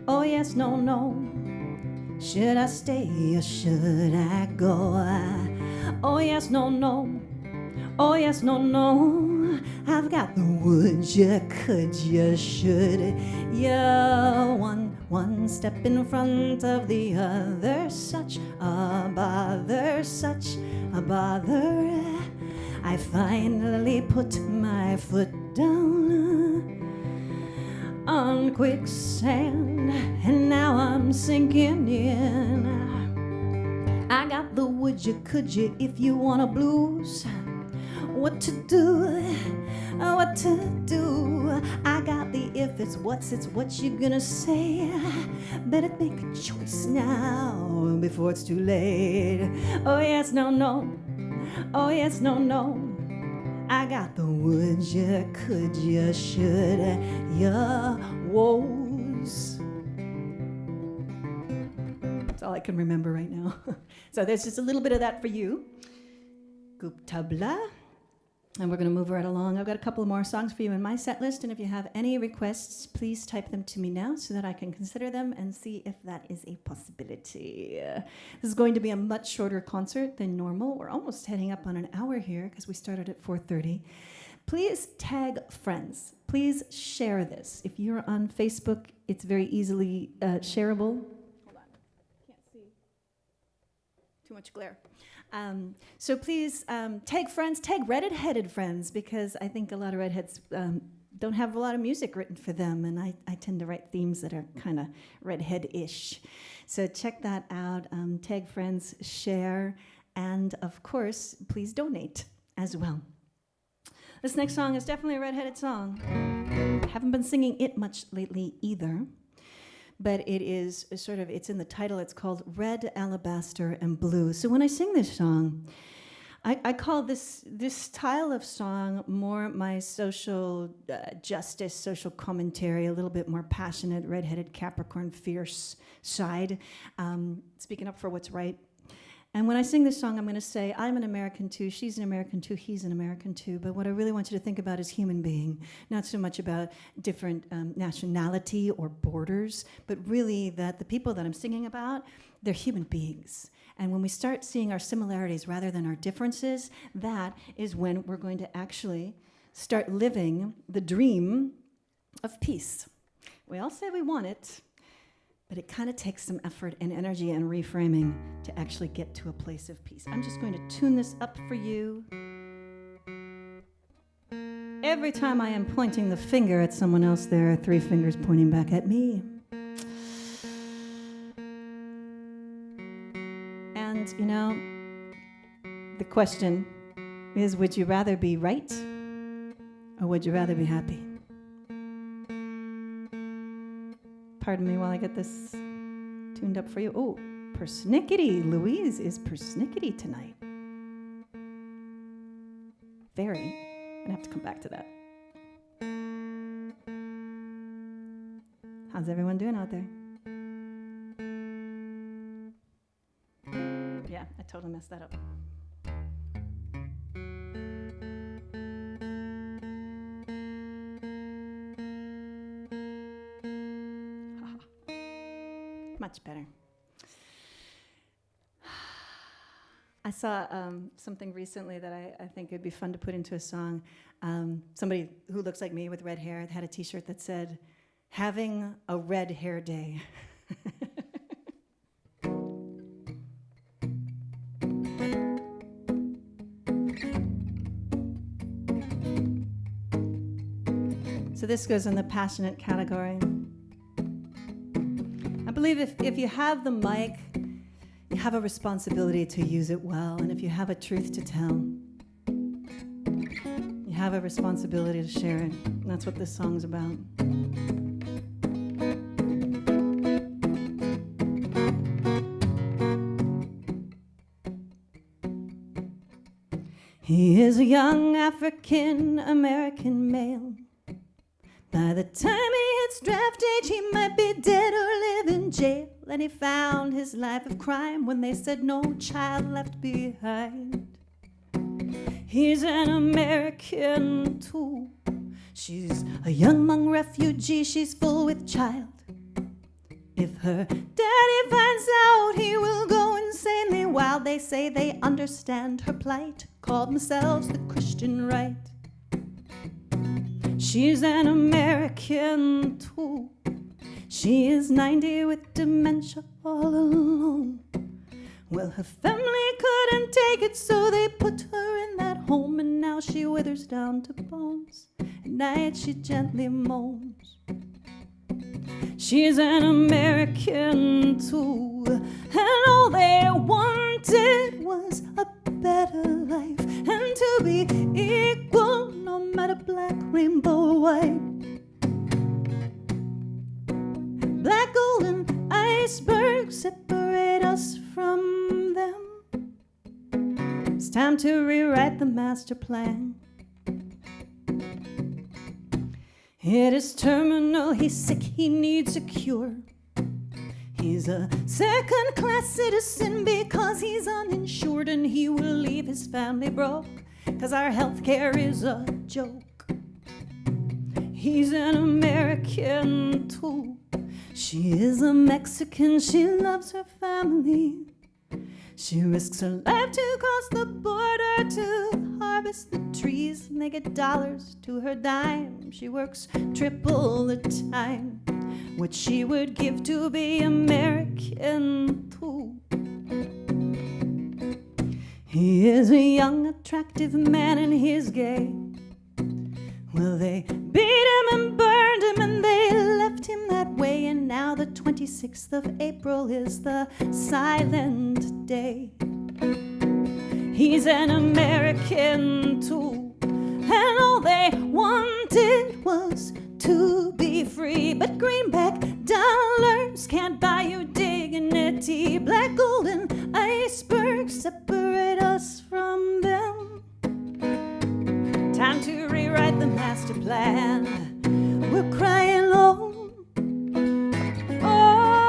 Oh, yes, no, no. Should I stay or should I go? Oh, yes, no, no. Oh, yes, no, no. I've got the would you, could you, should you. One step in front of the other. Such a bother, such a bother. I finally put my foot down on quicksand, and now I'm sinking in. I got the would you, could you, if you want a blues. What to do, what to do. I got the if it's what you gonna say. Better make a choice now before it's too late. Oh yes, no, no. Oh yes, no, no. I got the would you, could you, should ya, woes. That's all I can remember right now. So there's just a little bit of that for you. Goop tabla. And we're going to move right along. I've got a couple more songs for you in my set list, and if you have any requests, please type them to me now so that I can consider them and see if that is a possibility. This is going to be a much shorter concert than normal. We're almost heading up on an hour here because we started at 4:30. Please tag friends. Please share this. If you're on Facebook, it's very easily shareable. Hold on. Can't see. Too much glare. So please tag friends, tag redheaded friends, because I think a lot of redheads don't have a lot of music written for them, and I tend to write themes that are kind of redhead-ish. So check that out. Tag friends, share, and of course, please donate as well. This next song is definitely a redheaded song. Haven't been singing it much lately either. but it is sort of, it's in the title, it's called Red, Alabaster, and Blue. So when I sing this song, I call this style of song more my social justice, social commentary, a little bit more passionate, redheaded Capricorn, fierce side, speaking up for what's right. And when I sing this song, I'm going to say, I'm an American too, she's an American too, he's an American too. But what I really want you to think about is human being, not so much about different nationality or borders, but really that the people that I'm singing about, they're human beings. And when we start seeing our similarities rather than our differences, that is when we're going to actually start living the dream of peace. We all say we want it, but it kind of takes some effort and energy and reframing to actually get to a place of peace. I'm just going to tune this up for you. Every time I am pointing the finger at someone else, there are 3 fingers pointing back at me. And, you know, the question is, would you rather be right or would you rather be happy? Pardon me while I get this tuned up for you. Oh, persnickety. Louise is persnickety tonight. Very. I'm going to have to come back to that. How's everyone doing out there? Yeah, I totally messed that up. Much better. I saw something recently that I think it'd be fun to put into a song. Somebody who looks like me with red hair had a t-shirt that said, "Having a red hair day." So this goes in the passionate category. I believe if you have the mic, you have a responsibility to use it well. And if you have a truth to tell, you have a responsibility to share it. And that's what this song's about. He is a young African-American male. By the time he hits draft age, he might be dead or live in jail. And he found his life of crime when they said no child left behind. He's an American too. She's a young Hmong refugee, she's full with child. If her daddy finds out, he will go insanely wild. They say they understand her plight, call themselves the Christian right. She's an American too. She is 90 with dementia all alone. Well, her family couldn't take it, so they put her in that home, and now she withers down to bones. At night she gently moans. She's an American too, and all they wanted was a better life, and to be equal, no matter black, rainbow, white. Black, gold, and icebergs separate us from them. It's time to rewrite the master plan. It is terminal, he's sick, he needs a cure. He's a second-class citizen because he's uninsured, and he will leave his family broke, 'cause our health care is a joke. He's an American too. She is a Mexican, she loves her family. She risks her life to cross the border to harvest the trees, and they get dollars to her dime. She works triple the time, what she would give to be American too. He is a young, attractive man, and he's gay. Well, they beat him and burned him, and they left him that way. And now the 26th of April is the silent day. He's an American too, and all they wanted was to be free. But greenback dollars rewrite the master plan. We're crying, oh, oh,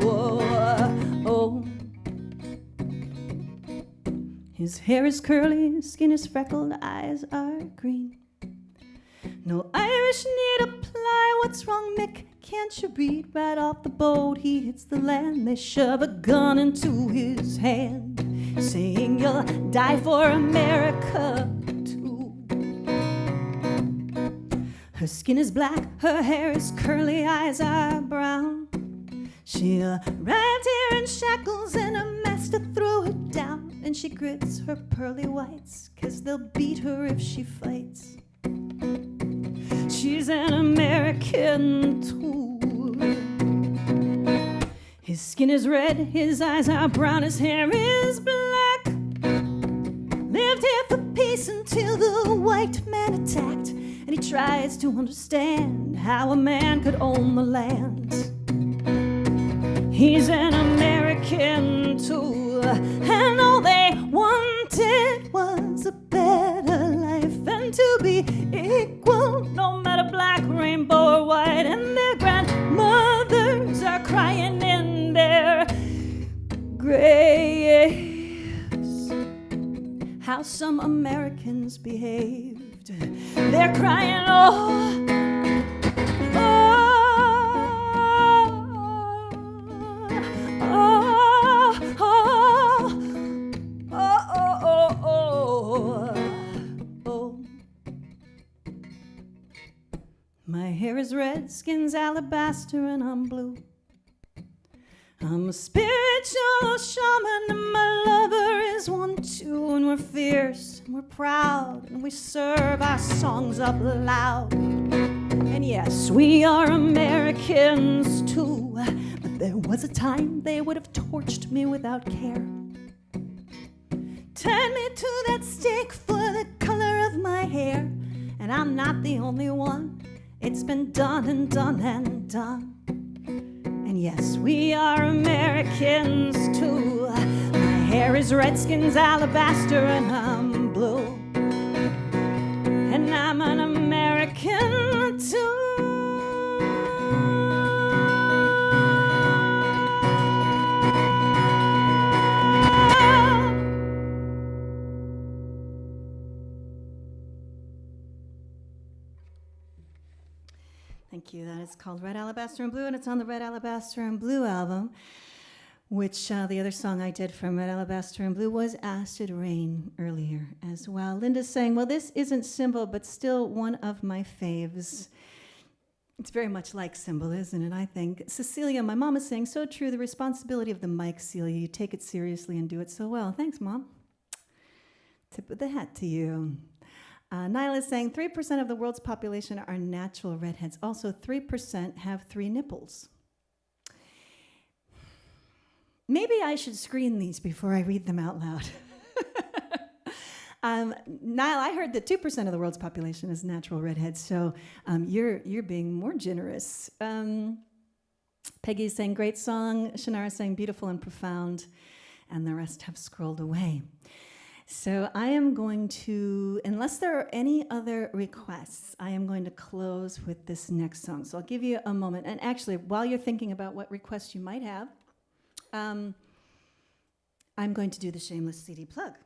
oh, oh. His hair is curly, skin is freckled, eyes are green. No Irish need apply. What's wrong, Mick? Can't you read? Right off the boat, he hits the land. They shove a gun into his hand, saying you'll die for America too. Her skin is black, her hair is curly, eyes are brown. She arrived here in shackles and a master threw her down. And she grits her pearly whites, 'cause they'll beat her if she fights. She's an American too. His skin is red, his eyes are brown, his hair is black. Lived here for peace until the white man attacked. And he tries to understand how a man could own the land. He's an American too, and all they wanted was a better life and to be equal, no matter black, rainbow, or white. And their grandmothers are crying in their graves. How some Americans behaved. They're crying, oh, my hair is red, skin's alabaster, and I'm blue. I'm a spiritual shaman, and my lover is one too. And we're fierce, and we're proud, and we serve our songs up loud. And yes, we are Americans too. But there was a time they would have torched me without care. Tied me to that stake for the color of my hair. And I'm not the only one. It's been done and done and done. And yes, we are Americans too. My hair is red, skin's alabaster, and I'm blue. And I'm an American too. Thank you. That is called Red Alabaster and Blue, and it's on the Red Alabaster and Blue album, which the other song I did from Red Alabaster and Blue was Acid Rain earlier as well. Linda's saying, well, this isn't Symbol, but still one of my faves. It's very much like Symbol, isn't it, I think. Cecilia, my mom is saying, so true, the responsibility of the mic, Celia. You take it seriously and do it so well. Thanks, Mom. Tip of the hat to you. Nyla is saying 3% of the world's population are natural redheads. Also, 3% have 3 nipples. Maybe I should screen these before I read them out loud. Nyla, I heard that 2% of the world's population is natural redheads, so you're being more generous. Peggy is saying great song. Shannara is saying beautiful and profound, and the rest have scrolled away. So I am going to, unless there are any other requests, I am going to close with this next song. So I'll give you a moment. And actually, while you're thinking about what requests you might have, I'm going to do the shameless CD plug.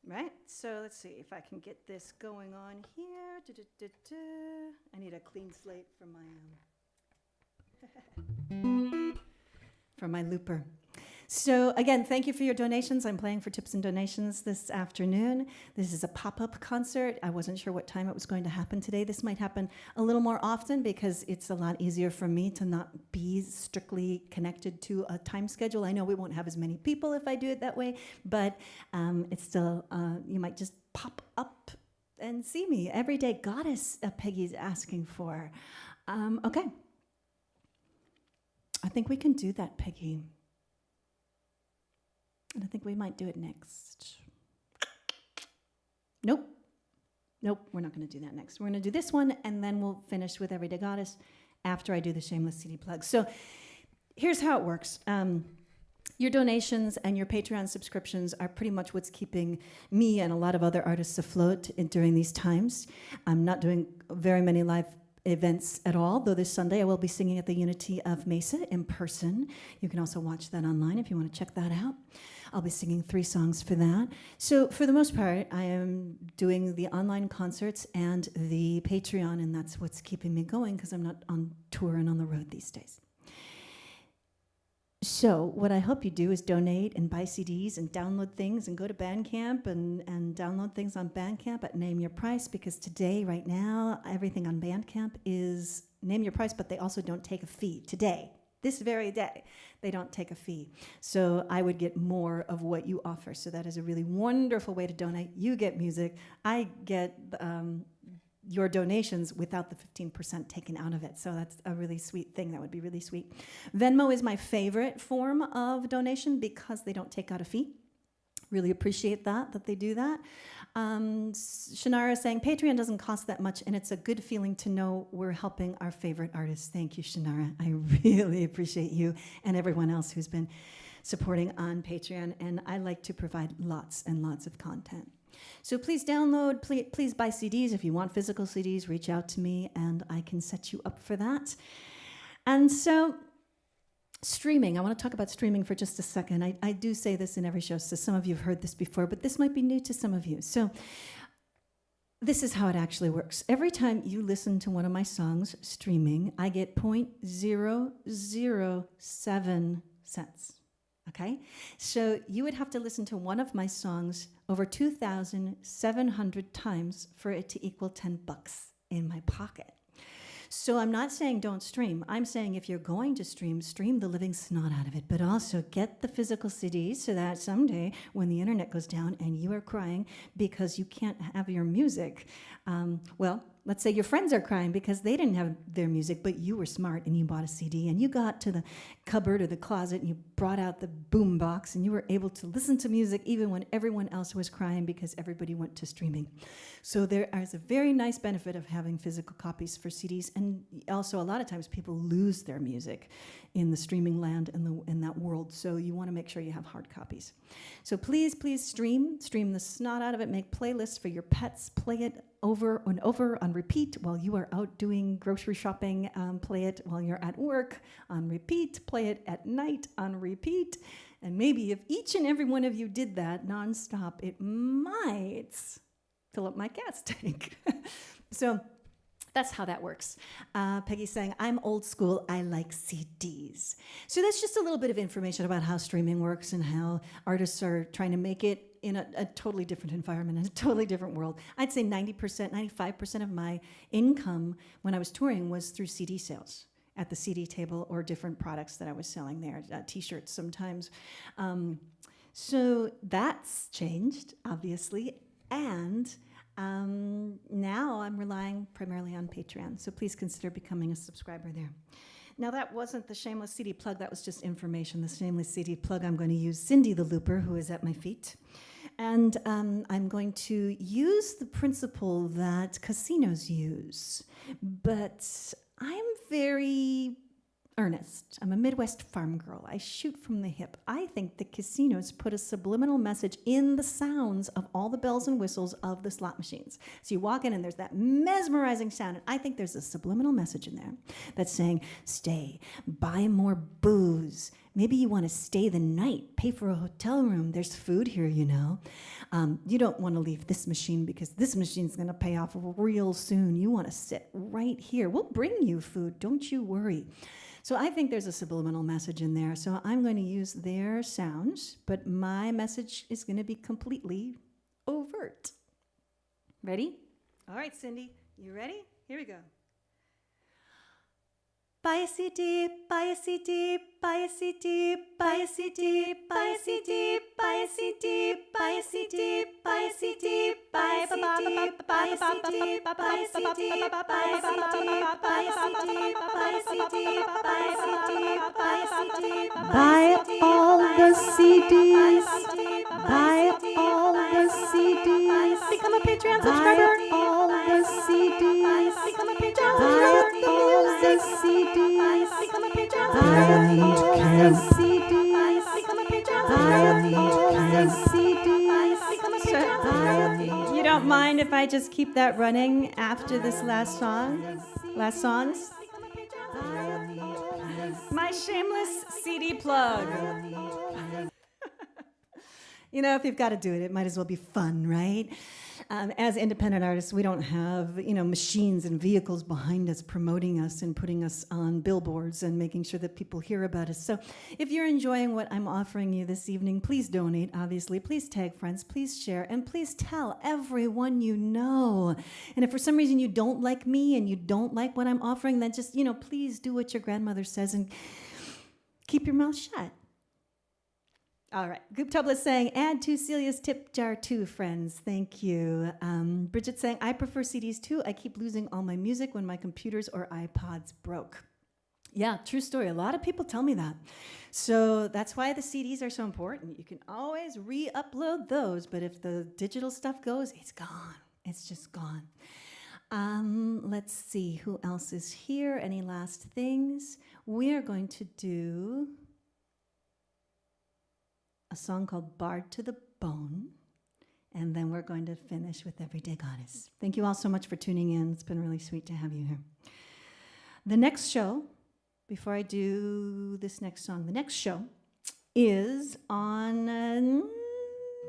Right? So let's see if I can get this going on here. I need a clean slate for my looper. So again, thank you for your donations. I'm playing for tips and donations this afternoon. This is a pop-up concert. I wasn't sure what time it was going to happen today. This might happen a little more often because it's a lot easier for me to not be strictly connected to a time schedule. I know we won't have as many people if I do it that way, but it's still, you might just pop up and see me every day. Goddess, Peggy's asking for. Okay. I think we can do that, Peggy. And I think we might do it next. Nope, we're not going to do that next. We're going to do this one, and then we'll finish with Everyday Goddess after I do the shameless CD plug. So here's how it works. Your donations and your Patreon subscriptions are pretty much what's keeping me and a lot of other artists afloat during these times. I'm not doing very many live events at all, though this Sunday I will be singing at the Unity of Mesa in person. You can also watch that online if you want to check that out. I'll be singing 3 songs for that. So for the most part, I am doing the online concerts and the Patreon, and that's what's keeping me going because I'm not on tour and on the road these days. So what I hope you do is donate and buy CDs and download things and go to Bandcamp and download things on Bandcamp at Name Your Price, because today, right now, everything on Bandcamp is Name Your Price, but they also don't take a fee. Today, this very day, they don't take a fee. So I would get more of what you offer. So that is a really wonderful way to donate. You get music. I get your donations without the 15% taken out of it. So that's a really sweet thing. That would be really sweet. Venmo is my favorite form of donation because they don't take out a fee. Really appreciate that they do that. Shannara is saying, Patreon doesn't cost that much, and it's a good feeling to know we're helping our favorite artists. Thank you, Shannara. I really appreciate you and everyone else who's been supporting on Patreon, and I like to provide lots and lots of content. So please download, please buy CDs. If you want physical CDs, reach out to me and I can set you up for that. And so streaming, I want to talk about streaming for just a second. I do say this in every show, so some of you have heard this before, but this might be new to some of you. So this is how it actually works. Every time you listen to one of my songs streaming, I get 0.007 cents. Okay, so you would have to listen to one of my songs over 2,700 times for it to equal $10 in my pocket. So I'm not saying don't stream. I'm saying if you're going to stream the living snot out of it, but also get the physical CDs so that someday when the internet goes down and you are crying because you can't have your music, let's say your friends are crying because they didn't have their music, but you were smart and you bought a CD and you got to the cupboard or the closet and you brought out the boom box and you were able to listen to music even when everyone else was crying because everybody went to streaming. So there is a very nice benefit of having physical copies for CDs, and also a lot of times people lose their music in the streaming land in that world, so you want to make sure you have hard copies. So please stream the snot out of it, make playlists for your pets, play it over and over on repeat while you are out doing grocery shopping, play it while you're at work on repeat, play it at night on repeat, and maybe if each and every one of you did that nonstop, it might fill up my gas tank. So that's how that works. Peggy's saying, I'm old school, I like CDs. So that's just a little bit of information about how streaming works and how artists are trying to make it in a totally different environment, in a totally different world. I'd say 90%, 95% of my income when I was touring was through CD sales at the CD table or different products that I was selling there, T-shirts sometimes. So that's changed, obviously, and now I'm relying primarily on Patreon, so please consider becoming a subscriber there. Now that wasn't the shameless CD plug, that was just information. The shameless CD plug, I'm going to use Cindy the Looper, who is at my feet. And I'm going to use the principle that casinos use, but I'm very earnest. I'm a Midwest farm girl. I shoot from the hip. I think the casinos put a subliminal message in the sounds of all the bells and whistles of the slot machines. So you walk in and there's that mesmerizing sound, and I think there's a subliminal message in there that's saying, stay, buy more booze. Maybe you want to stay the night, pay for a hotel room. There's food here, you know. You don't want to leave this machine because this machine's going to pay off real soon. You want to sit right here. We'll bring you food. Don't you worry. So I think there's a subliminal message in there. So I'm going to use their sounds, but my message is going to be completely overt. Ready? All right, Cindy, you ready? Here we go. Buy a CD, buy a CD, buy a CD, buy a CD, buy a CD, buy a CD, buy a CD, buy a CD, buy a CD, buy a CD, buy a CD, buy a CD, buy a CD, buy a CD, buy a CD, buy a CD, buy all the CDs, buy all the CDs, become a Patreon subscriber, buy all the CDs, become a Patreon subscriber, buy all the CDs, become a Patreon subscriber. You don't mind if I just keep that running after this last song? Last songs? My shameless CD plug. You know, if you've got to do it, it might as well be fun, right? As independent artists, we don't have, machines and vehicles behind us promoting us and putting us on billboards and making sure that people hear about us. So if you're enjoying what I'm offering you this evening, please donate, obviously. Please tag friends, please share, and please tell everyone you know. And if for some reason you don't like me and you don't like what I'm offering, then just, please do what your grandmother says and keep your mouth shut. All right. Goop Tubla saying, add to Celia's tip jar too, friends. Thank you. Bridget saying, I prefer CDs too. I keep losing all my music when my computers or iPods broke. Yeah, true story. A lot of people tell me that. So that's why the CDs are so important. You can always re-upload those, but if the digital stuff goes, it's gone. It's just gone. Let's see who else is here. Any last things? We are going to do a song called Barred to the Bone, and then we're going to finish with Everyday Goddess. Thank you all so much for tuning in. It's been really sweet to have you here. The next show, before I do this next song, the next show is on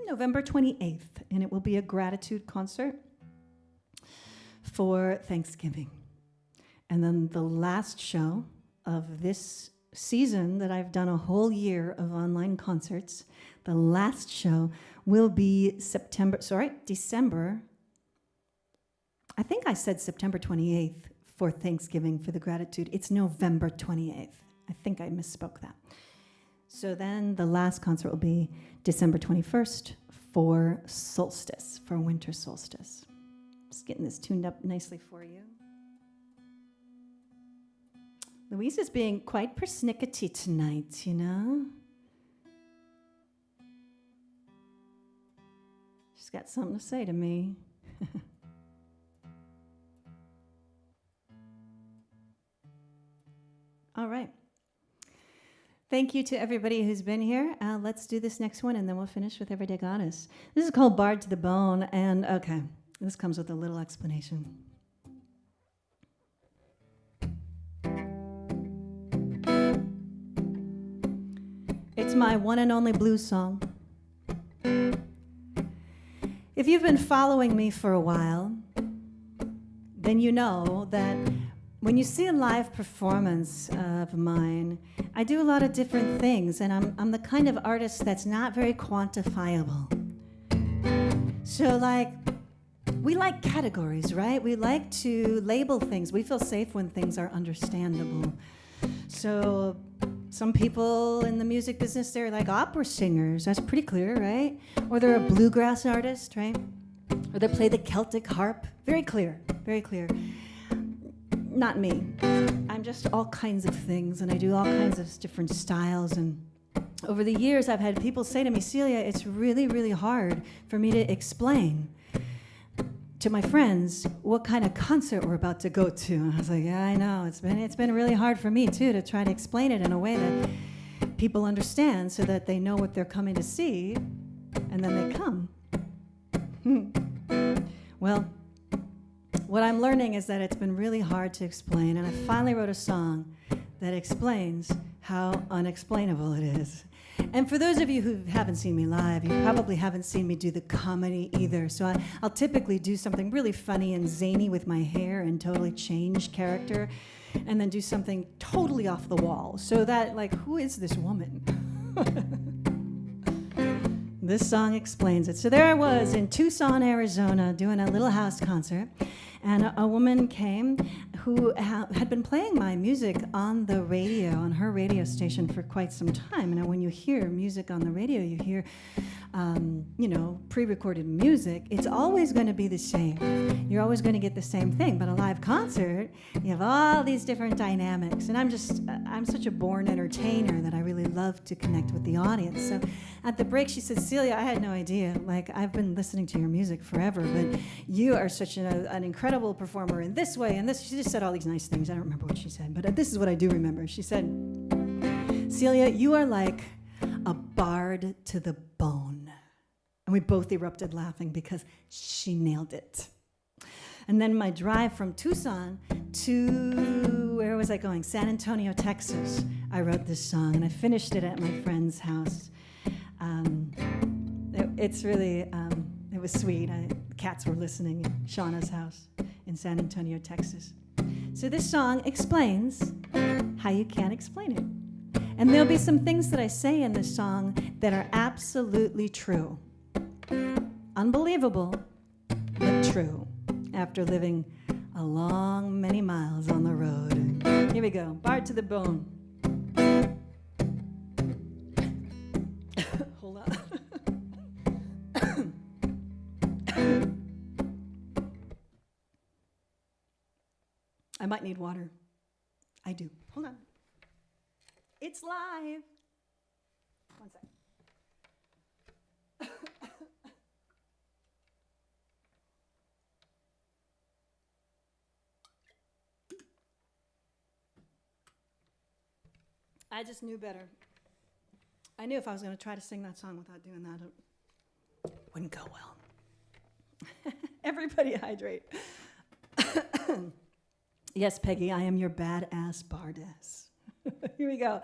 November 28th, and it will be a gratitude concert for Thanksgiving. And then the last show of this season that I've done a whole year of online concerts, the last show will be December. I think I said September 28th for Thanksgiving for the gratitude. It's November 28th. I think I misspoke that. So then the last concert will be December 21st for solstice, for winter solstice. Just getting this tuned up nicely for you. Louise is being quite persnickety tonight, She's got something to say to me. All right. Thank you to everybody who's been here. Let's do this next one, and then we'll finish with Everyday Goddess. This is called Barred to the Bone, and okay, this comes with a little explanation. It's my one and only blues song. If you've been following me for a while, then you know that when you see a live performance of mine, I do a lot of different things, and I'm the kind of artist that's not very quantifiable. So we like categories, right? We like to label things. We feel safe when things are understandable. So some people in the music business, they're like opera singers. That's pretty clear, right? Or they're a bluegrass artist, right? Or they play the Celtic harp. Very clear, very clear. Not me. I'm just all kinds of things, and I do all kinds of different styles. And over the years, I've had people say to me, Celia, it's really, really hard for me to explain to my friends what kind of concert we're about to go to. And I was like, yeah, I know. It's been really hard for me too to try to explain it in a way that people understand so that they know what they're coming to see, and then they come. Well, what I'm learning is that it's been really hard to explain, and I finally wrote a song that explains how unexplainable it is. And for those of you who haven't seen me live, you probably haven't seen me do the comedy either. So I'll typically do something really funny and zany with my hair and totally change character, and then do something totally off the wall. So that, who is this woman? This song explains it. So there I was in Tucson, Arizona, doing a little house concert, and a woman came who had been playing my music on the radio, on her radio station for quite some time. And when you hear music on the radio, you hear, pre-recorded music. It's always going to be the same. You're always going to get the same thing. But a live concert, you have all these different dynamics. And I'm such a born entertainer that I really love to connect with the audience. So at the break, she said, Celia, I had no idea. I've been listening to your music forever, but you are such an incredible performer in this way and this. She just said all these nice things. I don't remember what she said, but this is what I do remember. She said, Celia, you are like a bard to the bone. And we both erupted laughing because she nailed it. And then my drive from Tucson to, where was I going? San Antonio, Texas. I wrote this song and I finished it at my friend's house. It's really, it was sweet. The cats were listening at Shauna's house in San Antonio, Texas. So this song explains how you can't explain it. And there'll be some things that I say in this song that are absolutely true. Unbelievable, but true. After living a long many miles on the road. Here we go, bard to the bone. Hold on. I might need water. I do. Hold on. It's live. One sec. I just knew better. I knew if I was going to try to sing that song without doing that, it wouldn't go well. Everybody hydrate. Yes, Peggy, I am your badass bardess. Here we go.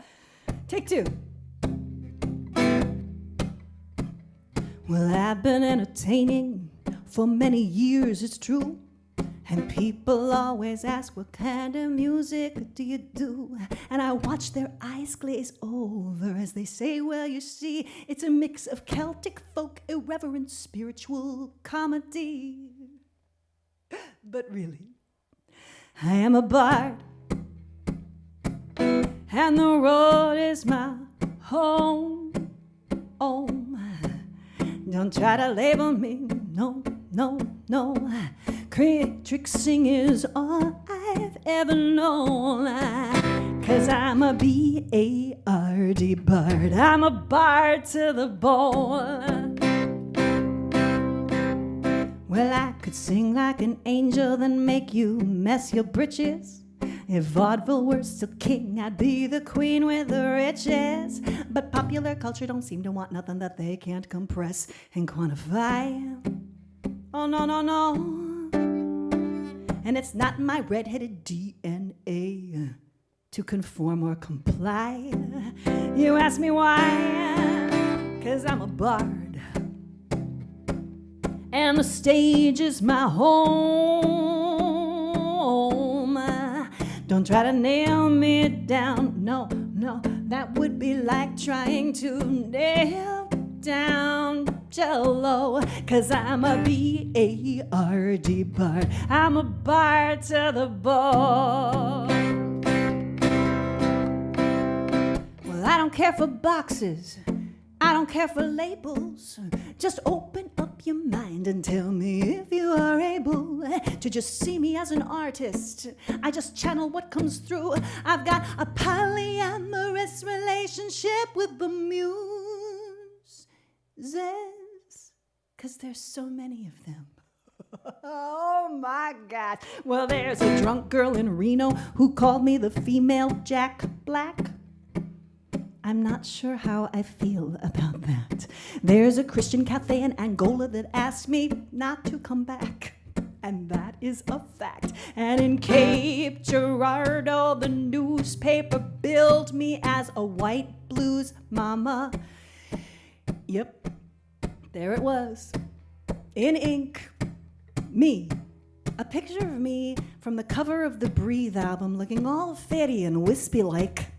Take two. Well, I've been entertaining for many years, it's true. And people always ask, what kind of music do you do? And I watch their eyes glaze over as they say, well, you see, it's a mix of Celtic folk, irreverent, spiritual comedy. But really, I am a bard, and the road is my home. Oh, don't try to label me, no, no, no. Trick singing's all I've ever known. 'Cause I'm a B-A-R-D bard. I'm a bard to the bone. Well, I could sing like an angel, then make you mess your britches. If vaudeville were still king, I'd be the queen with the riches. But popular culture don't seem to want nothing that they can't compress and quantify. Oh, no, no, no. And it's not my red-headed DNA to conform or comply. You ask me why? 'Cause I'm a bard, and the stage is my home. Don't try to nail me down, no, no. That would be like trying to nail down Jello. 'Cause I'm a B-A-R-D bard. I'm a bard to the bone. Well, I don't care for boxes, I don't care for labels. Just open up your mind and tell me if you are able to just see me as an artist. I just channel what comes through. I've got a polyamorous relationship with the muses, 'cause there's so many of them. Oh my God. Well, there's a drunk girl in Reno who called me the female Jack Black. I'm not sure how I feel about that. There's a Christian cafe in Angola that asked me not to come back. And that is a fact. And in Cape Girardeau, the newspaper billed me as a white blues mama. Yep, there it was, in ink, me. A picture of me from the cover of the Breathe album, looking all fatty and wispy-like,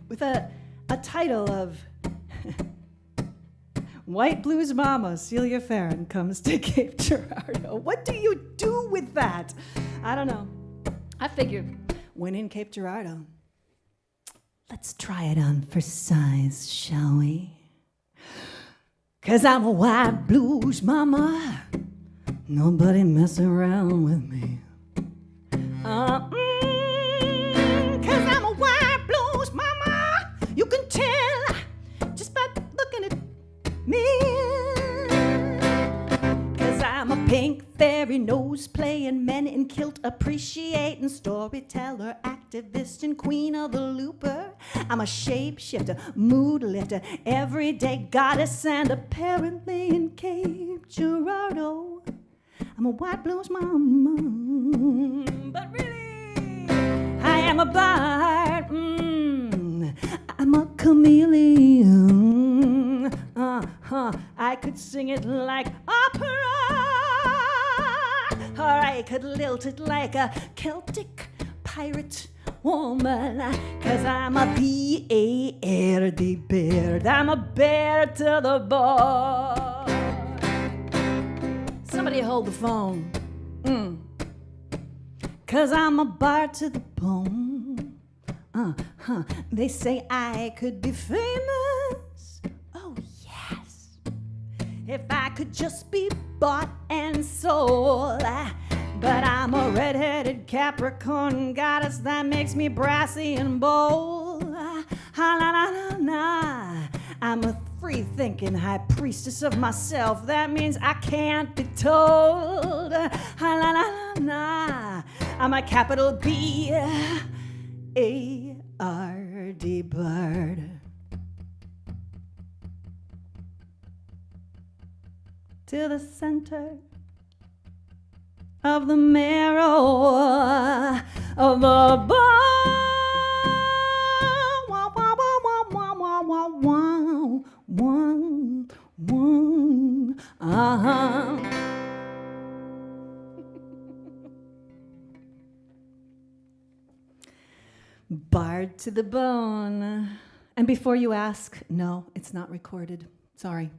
with a title of White Blues Mama, Celia Farran comes to Cape Girardeau. What do you do with that? I don't know. I figured when in Cape Girardeau, let's try it on for size, shall we? 'Cause I'm a white blues mama. Nobody mess around with me. 'Cause I'm a white blues mama. You can tell just by looking at me. 'Cause I'm a pink fairy nose playing men in kilt, appreciating storyteller, activist, and queen of the looper. I'm a shapeshifter, mood lifter, everyday goddess, and apparently in Cape Girardeau I'm a white blues mama. But really, I am a bard. I'm a chameleon. I could sing it like opera, or I could lilt it like a Celtic pirate woman. 'Cause I'm a B-A-R-D bird. I'm a bear to the bone. Somebody hold the phone. 'Cause I'm a bard to the bone. They say I could be famous. Oh, yes. If I could just be bought and sold. But I'm a red-headed Capricorn goddess that makes me brassy and bold. I'm a free-thinking high priestess of myself. That means I can't be told. I'm a capital B-A-R-D bird. To the center of the marrow of the bone. Bard to the bone. And before you ask, no, it's not recorded. Sorry.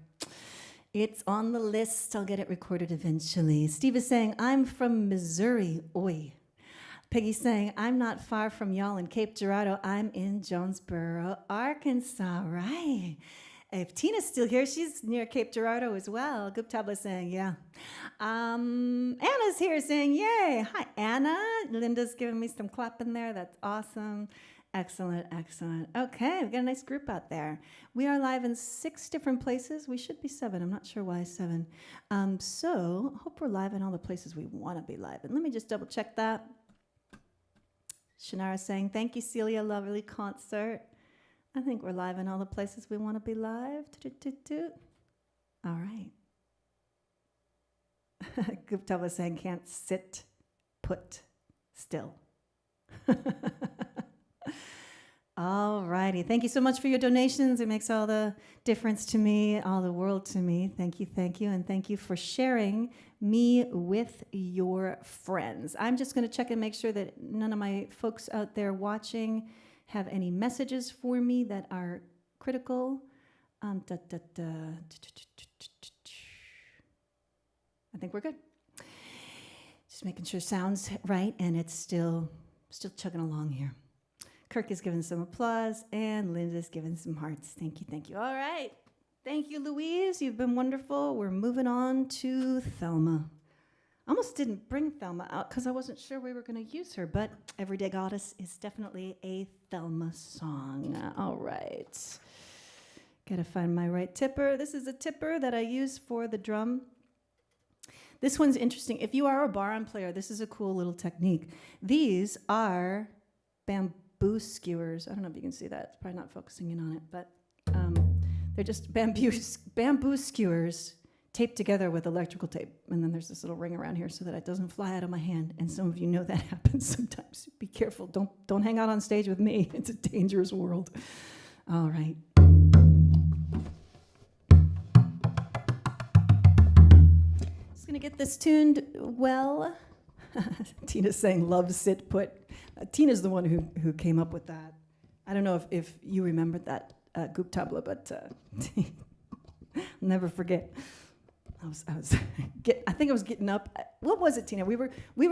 It's on the list. I'll get it recorded eventually. Steve is saying, I'm from Missouri. Oi. Peggy's saying, I'm not far from y'all in Cape Girardeau. I'm in Jonesboro, Arkansas. Right. If Tina's still here, she's near Cape Girardeau as well. Guptabla's saying, yeah. Anna's here saying, yay. Hi, Anna. Linda's giving me some clapping there. That's awesome. Excellent, excellent. Okay, we've got a nice group out there. We are live in 6 different places. We should be 7. I'm not sure why 7. So I hope we're live in all the places we want to be live. And let me just double check that. Shannara's saying, thank you, Celia. Lovely concert. I think we're live in all the places we want to be live. All right. Gupta was saying, can't sit, put, still. All righty. Thank you so much for your donations. It makes all the difference to me, all the world to me. Thank you, and thank you for sharing me with your friends. I'm just going to check and make sure that none of my folks out there watching have any messages for me that are critical. I think we're good. Just making sure sound's right and it's still chugging along here. Kirk is giving some applause, and Linda's giving some hearts. Thank you. All right. Thank you, Louise. You've been wonderful. We're moving on to Thelma. I almost didn't bring Thelma out because I wasn't sure we were going to use her, but Everyday Goddess is definitely a Thelma song. All right. Got to find my right tipper. This is a tipper that I use for the drum. This one's interesting. If you are a baron player, this is a cool little technique. These are bamboo skewers. I don't know if you can see that. It's probably not focusing in on it, but they're just bamboo skewers taped together with electrical tape. And then there's this little ring around here so that it doesn't fly out of my hand. And some of you know that happens sometimes. Be careful. Don't hang out on stage with me. It's a dangerous world. All right. Just going to get this tuned well. Tina's saying love, sit, put. Tina's the one who came up with that. I don't know if you remembered that, Goop Tabla, but I'll never forget. I think I was getting up. What was it, Tina? We were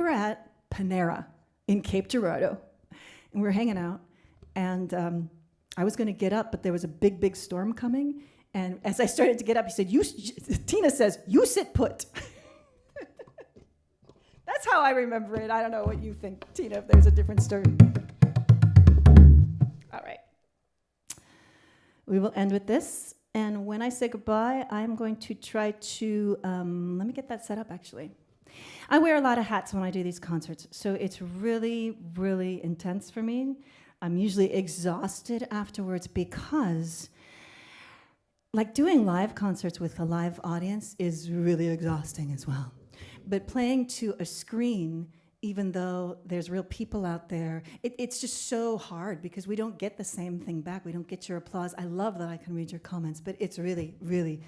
at Panera in Cape Girardeau, and we were hanging out. And I was going to get up, but there was a big storm coming. And as I started to get up, he said, Tina says, you sit put. That's how I remember it. I don't know what you think, Tina, if there's a different story. All right. We will end with this. And when I say goodbye, I'm going to try to, let me get that set up actually. I wear a lot of hats when I do these concerts, so it's really, really intense for me. I'm usually exhausted afterwards because, like, doing live concerts with a live audience is really exhausting as well. But playing to a screen, even though there's real people out there, it's just so hard because we don't get the same thing back. We don't get your applause. I love that I can read your comments, but it's really, really,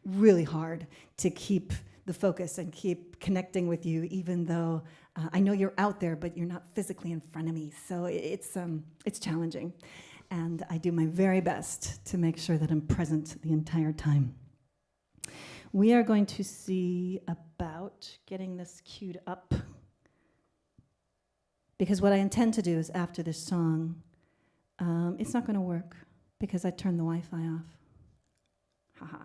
really hard to keep the focus and keep connecting with you, even though I know you're out there, but you're not physically in front of me. So it's challenging. And I do my very best to make sure that I'm present the entire time. We are going to see about getting this queued up, because what I intend to do is after this song, it's not going to work because I turned the Wi-Fi off. Haha.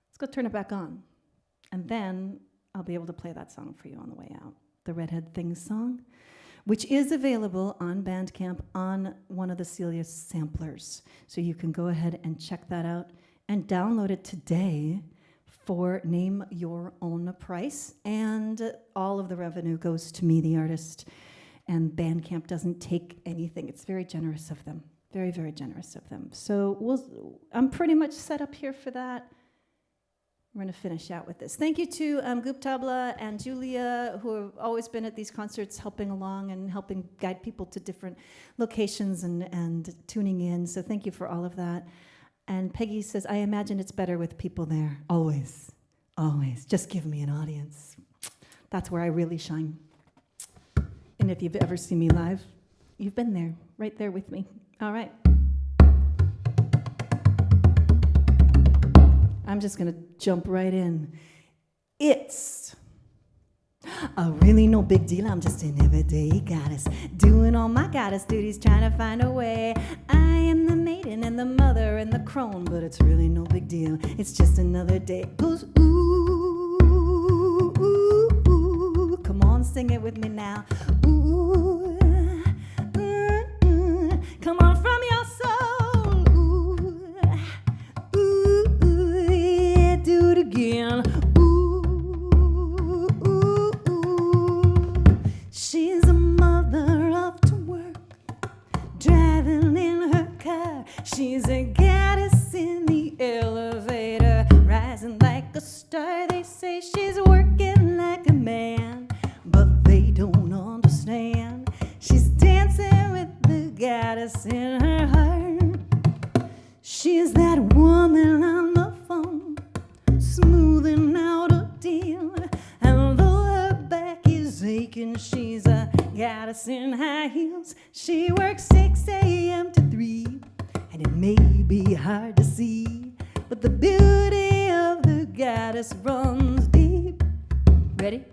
Let's go turn it back on. And then I'll be able to play that song for you on the way out, the Redhead Things song, which is available on Bandcamp on one of the Celia samplers. So you can go ahead and check that out and download it today for name your own price. And all of the revenue goes to me, the artist, and Bandcamp doesn't take anything. It's very generous of them, very, very generous of them. So I'm pretty much set up here for that. We're going to finish out with this. Thank you to Guptabla and Julia, who have always been at these concerts helping along and helping guide people to different locations and tuning in. So thank you for all of that. And Peggy says, I imagine it's better with people there. Always, always. Just give me an audience. That's where I really shine. And if you've ever seen me live, you've been there, right there with me. All right. I'm just going to jump right in. It's a really no big deal. I'm just an everyday goddess, doing all my goddess duties, trying to find a way. I am the maiden and the mother and the crone, but it's really no big deal. It's just another day. It goes ooh, ooh, ooh. Come on, sing it with me now. Ooh, come on from your soul. Ooh, yeah, do it again. She's a mother off to work, driving in her car. She's a goddess in the elevator, rising like a star. They say she's working like a man, but they don't understand. She's dancing with the goddess in her heart. She's that woman on the phone, smoothing out a deal. And though her back is aching, she's a goddess in high heels. She works 6 a.m. to 3, and it may be hard to see, but the beauty of the goddess runs deep. Ready?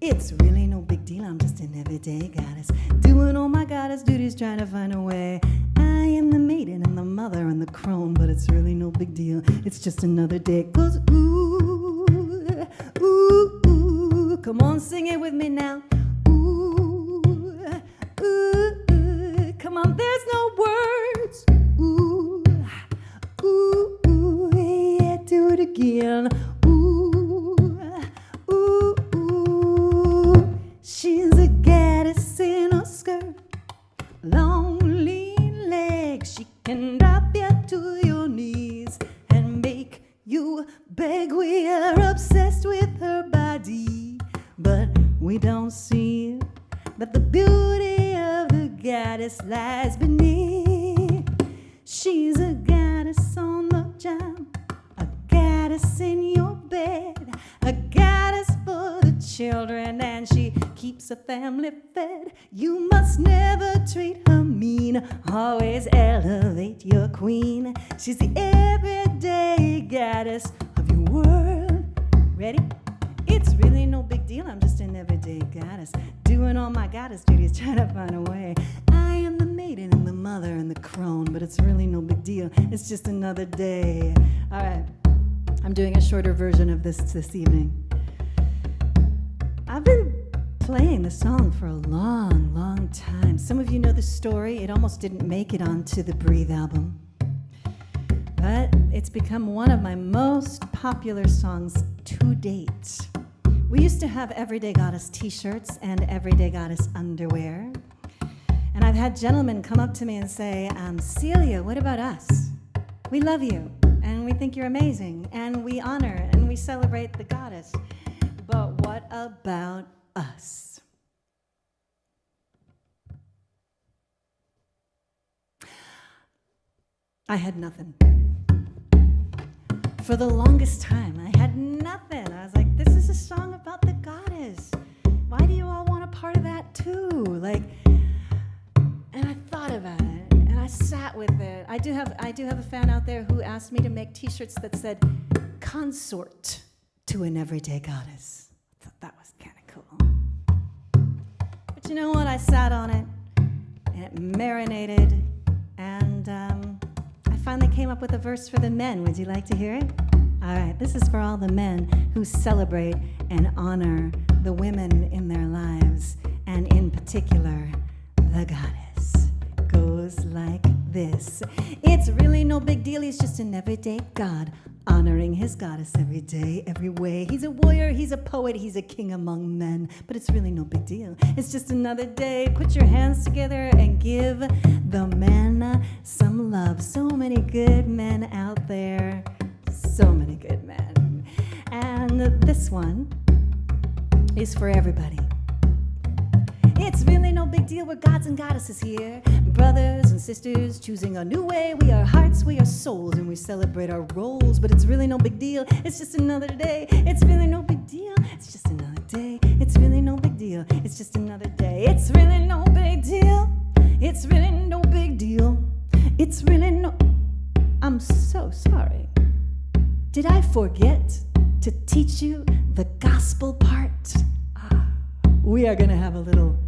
It's really no big deal. I'm just an everyday goddess, doing all my goddess duties, trying to find a way. I am the maiden and the mother and the crone, but it's really no big deal. It's just another day. It goes ooh, ooh, ooh. Come on, sing it with me now. Ooh, ooh, ooh. Come on, there's no words. Ooh, ooh, ooh. Yeah, do it again. Ooh, ooh, ooh. She's a goddess in a skirt, long lean legs. She can drop you to your knees and make you beg. We are obsessed with her body, but we don't see that the beauty of the goddess lies beneath. She's a goddess on the job, a goddess in your bed, a goddess for the children, and she keeps a family fed. You must never treat her mean, always elevate your queen. She's the everyday goddess of your world. Ready? It's really no big deal. I'm just an everyday goddess, doing all my goddess duties, trying to find a way. I am the maiden and the mother and the crone, but it's really no big deal. It's just another day. All right. I'm doing a shorter version of this evening. I've been playing the song for a long, long time. Some of you know the story. It almost didn't make it onto the Breathe album. but it's become one of my most popular songs to date. We used to have Everyday Goddess t-shirts and Everyday Goddess underwear. And I've had gentlemen come up to me and say, Celia, what about us? We love you, and we think you're amazing, and we honor and we celebrate the goddess. But what about us? I had nothing. For the longest time, I had nothing. I was like, this is a song about the goddess. Why do you all want a part of that too? And I thought about it, and I sat with it. I do have a fan out there who asked me to make t-shirts that said, consort to an everyday goddess. I thought that was kind of cool. But you know what? I sat on it, and it marinated, and I finally came up with a verse for the men. Would you like to hear it? All right, this is for all the men who celebrate and honor the women in their lives, and in particular, the goddess. Goes like this. It's really no big deal, he's just an everyday god, honoring his goddess every day, every way. He's a warrior, he's a poet, he's a king among men, but it's really no big deal. It's just another day. Put your hands together and give the men some love. So many good men out there, so many good men. And this one is for everybody. It's really no big deal, we're gods and goddesses here, brothers and sisters choosing a new way. We are hearts, we are souls, and we celebrate our roles. But it's really no big deal, it's just another day. It's really no big deal, it's just another day. It's really no big deal, it's just another day. It's really no big deal, it's really no big deal. It's really no... I'm so sorry. Did I forget to teach you the gospel part? We are gonna have a little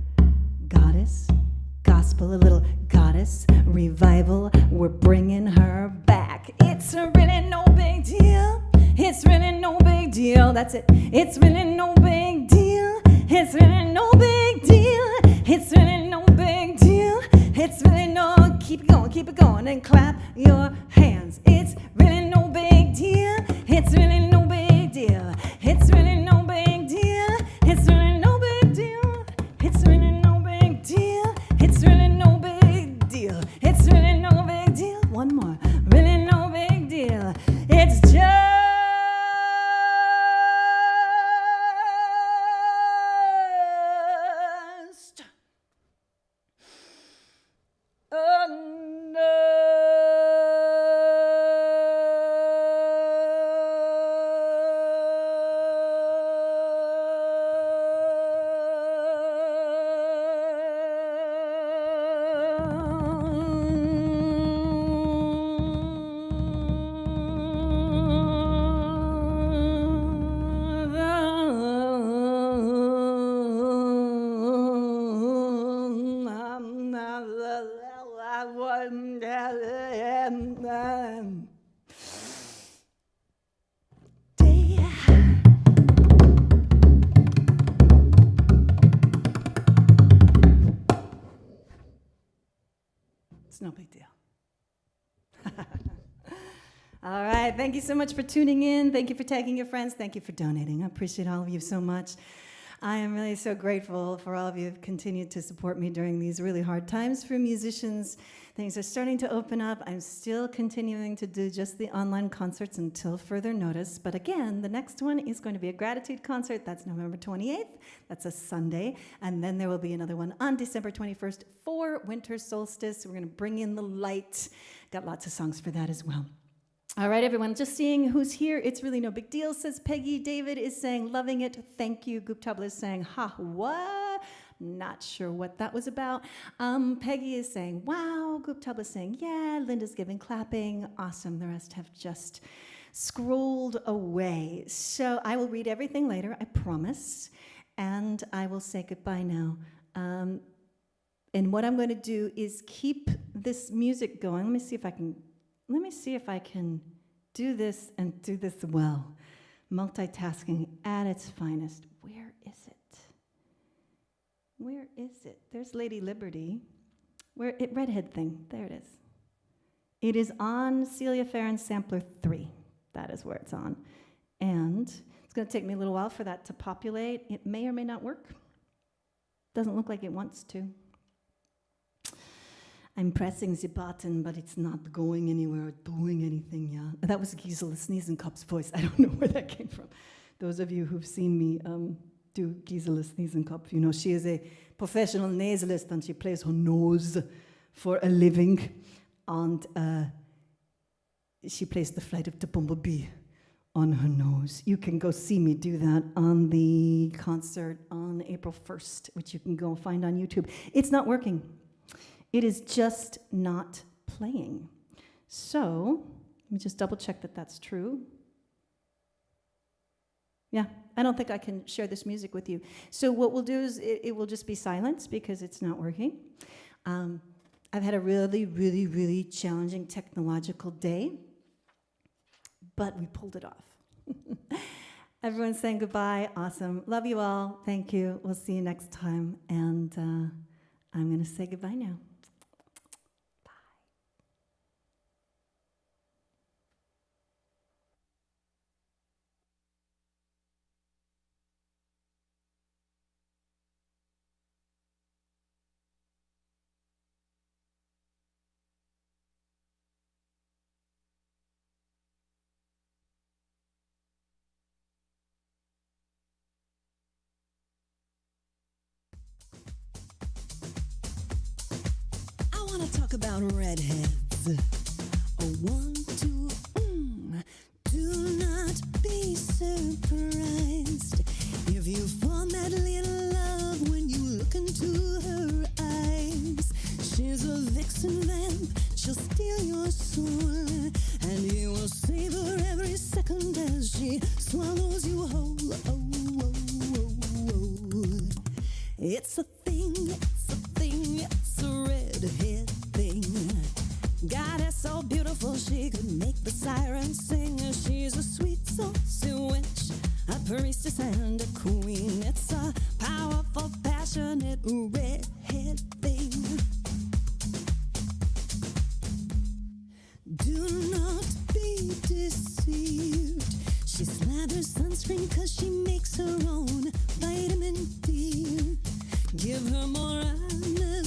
goddess gospel, a little goddess revival. We're bringing her back. It's really no big deal. It's really no big deal. That's it. It's really no big deal. It's really no big deal. It's really no big deal. It's really no... Keep it going, and clap your hands. It's really no big deal. It's really no big deal. It's really no big deal. It's really no big deal. It's really no big deal. It's really no big deal. It's really no big deal. One more. Really no big deal. It's just it's no big deal. All right, thank you so much for tuning in. Thank you for tagging your friends. Thank you for donating. I appreciate all of you so much. I am really so grateful for all of you who have continued to support me during these really hard times for musicians. Things are starting to open up. I'm still continuing to do just the online concerts until further notice. But again, the next one is going to be a gratitude concert. That's November 28th. That's a Sunday. And then there will be another one on December 21st for winter solstice. We're going to bring in the light. Got lots of songs for that as well. All right, everyone, just seeing who's here. It's really no big deal, says Peggy. David is saying, loving it. Thank you. Guptabla is saying, ha, what? Not sure what that was about. Peggy is saying, wow. Guptabla is saying, yeah. Linda's giving clapping. Awesome. The rest have just scrolled away. So I will read everything later, I promise. And I will say goodbye now. And what I'm going to do is keep this music going. Let me see if I can do this and do this well. Multitasking at its finest. Where is it? Where is it? There's Lady Liberty. Redhead thing. There it is. It is on Celia Farran Sampler 3. That is where it's on. And it's going to take me a little while for that to populate. It may or may not work. Doesn't look like it wants to. I'm pressing the button, but it's not going anywhere or doing anything yet. That was Gisela Sneezenkopf's voice. I don't know where that came from. Those of you who've seen me do Gisela Sneezenkopf, you know she is a professional nasalist and she plays her nose for a living. And she plays the flight of the bumblebee on her nose. You can go see me do that on the concert on April 1st, which you can go find on YouTube. It's not working. It is just not playing. So let me just double check that that's true. Yeah, I don't think I can share this music with you. So what we'll do is it will just be silence because it's not working. I've had a really, really, really challenging technological day, but we pulled it off. Everyone's saying goodbye. Awesome. Love you all. Thank you. We'll see you next time. And I'm going to say goodbye now. I want to talk about redheads. Oh, 1, 2, Do not be surprised if you fall madly in love when you look into her eyes. She's a vixen vamp, she'll steal your soul, and you will savor every second as she swallows you whole. It's a thing, it's a thing, it's a redhead thing. Goddess so beautiful she could make the siren sing. She's a sweet, saucy witch, a priestess and a queen. It's a powerful, passionate redhead thing. Do not be deceived. She slathers sunscreen cause she makes her own vitamin D. Give her more anesthesia.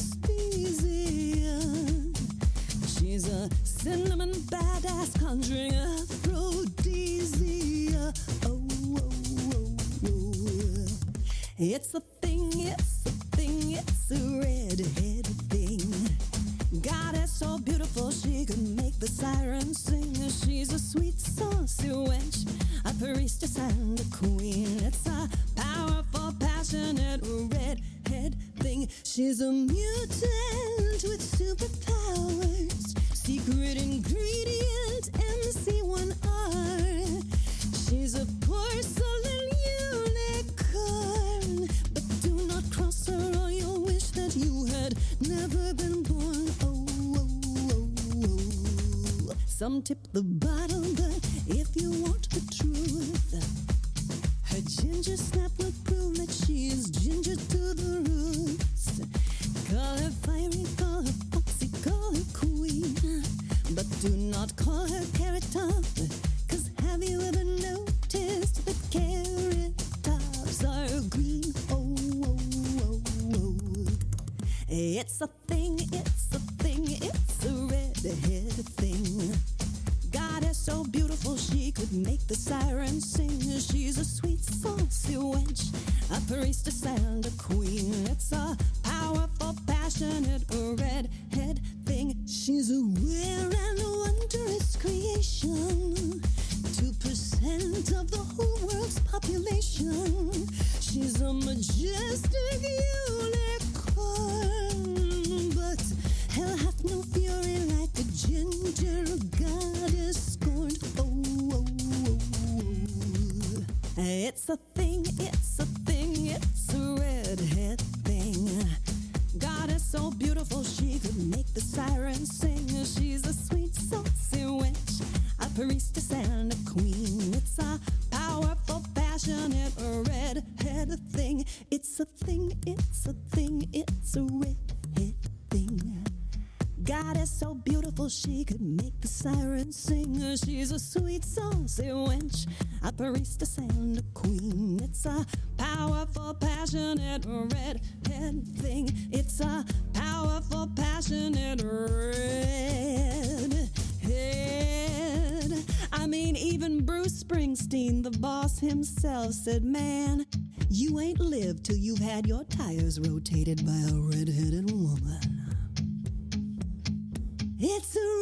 She's a cinnamon badass conjuring aphrodisia. It's a thing, it's a thing, it's a redhead thing. Goddess so beautiful she could make the siren sing. She's a sweet, saucy wench, a priestess and a queen. It's a powerful, passionate redhead thing. She's a mutant with superpowers, secret ingredient MC1R. She's a porcelain unicorn, but do not cross her or you'll wish that you had never been born. Some tip the bottle, but if you want the truth, her ginger snap will prove that she is ginger to the roots. Call her fiery, call her foxy, call her queen, but do not call her carrot top, cause have you ever noticed that carrot tops are green? It's a thing, it's a thing, it's a redhead thing. Goddess so beautiful she could make the siren sing. She's a sweet, saucy wench, a priestess and a queen. It's a powerful, passionate redhead thing. She's a rare and wondrous creation, 2% of the whole world's population. She's a majestic unicorn, but hell hath no fury like a ginger goddess scorned. It's a thing, it's a thing, it's a redhead thing. Goddess so beautiful she could make the siren sing. She's a sweet, saucy witch, a priestess and a queen. It's a powerful, passionate redhead thing. It's a thing, it's a thing, it's a redhead thing. Goddess so beautiful she could make the siren sing. She's a sweet, saucy wench, a priestess and a queen. It's a powerful, passionate redhead thing. It's a powerful, passionate redhead. I mean, even Bruce Springsteen, the boss himself, said, man, you ain't lived till you've had your tires rotated by a redheaded woman. It's a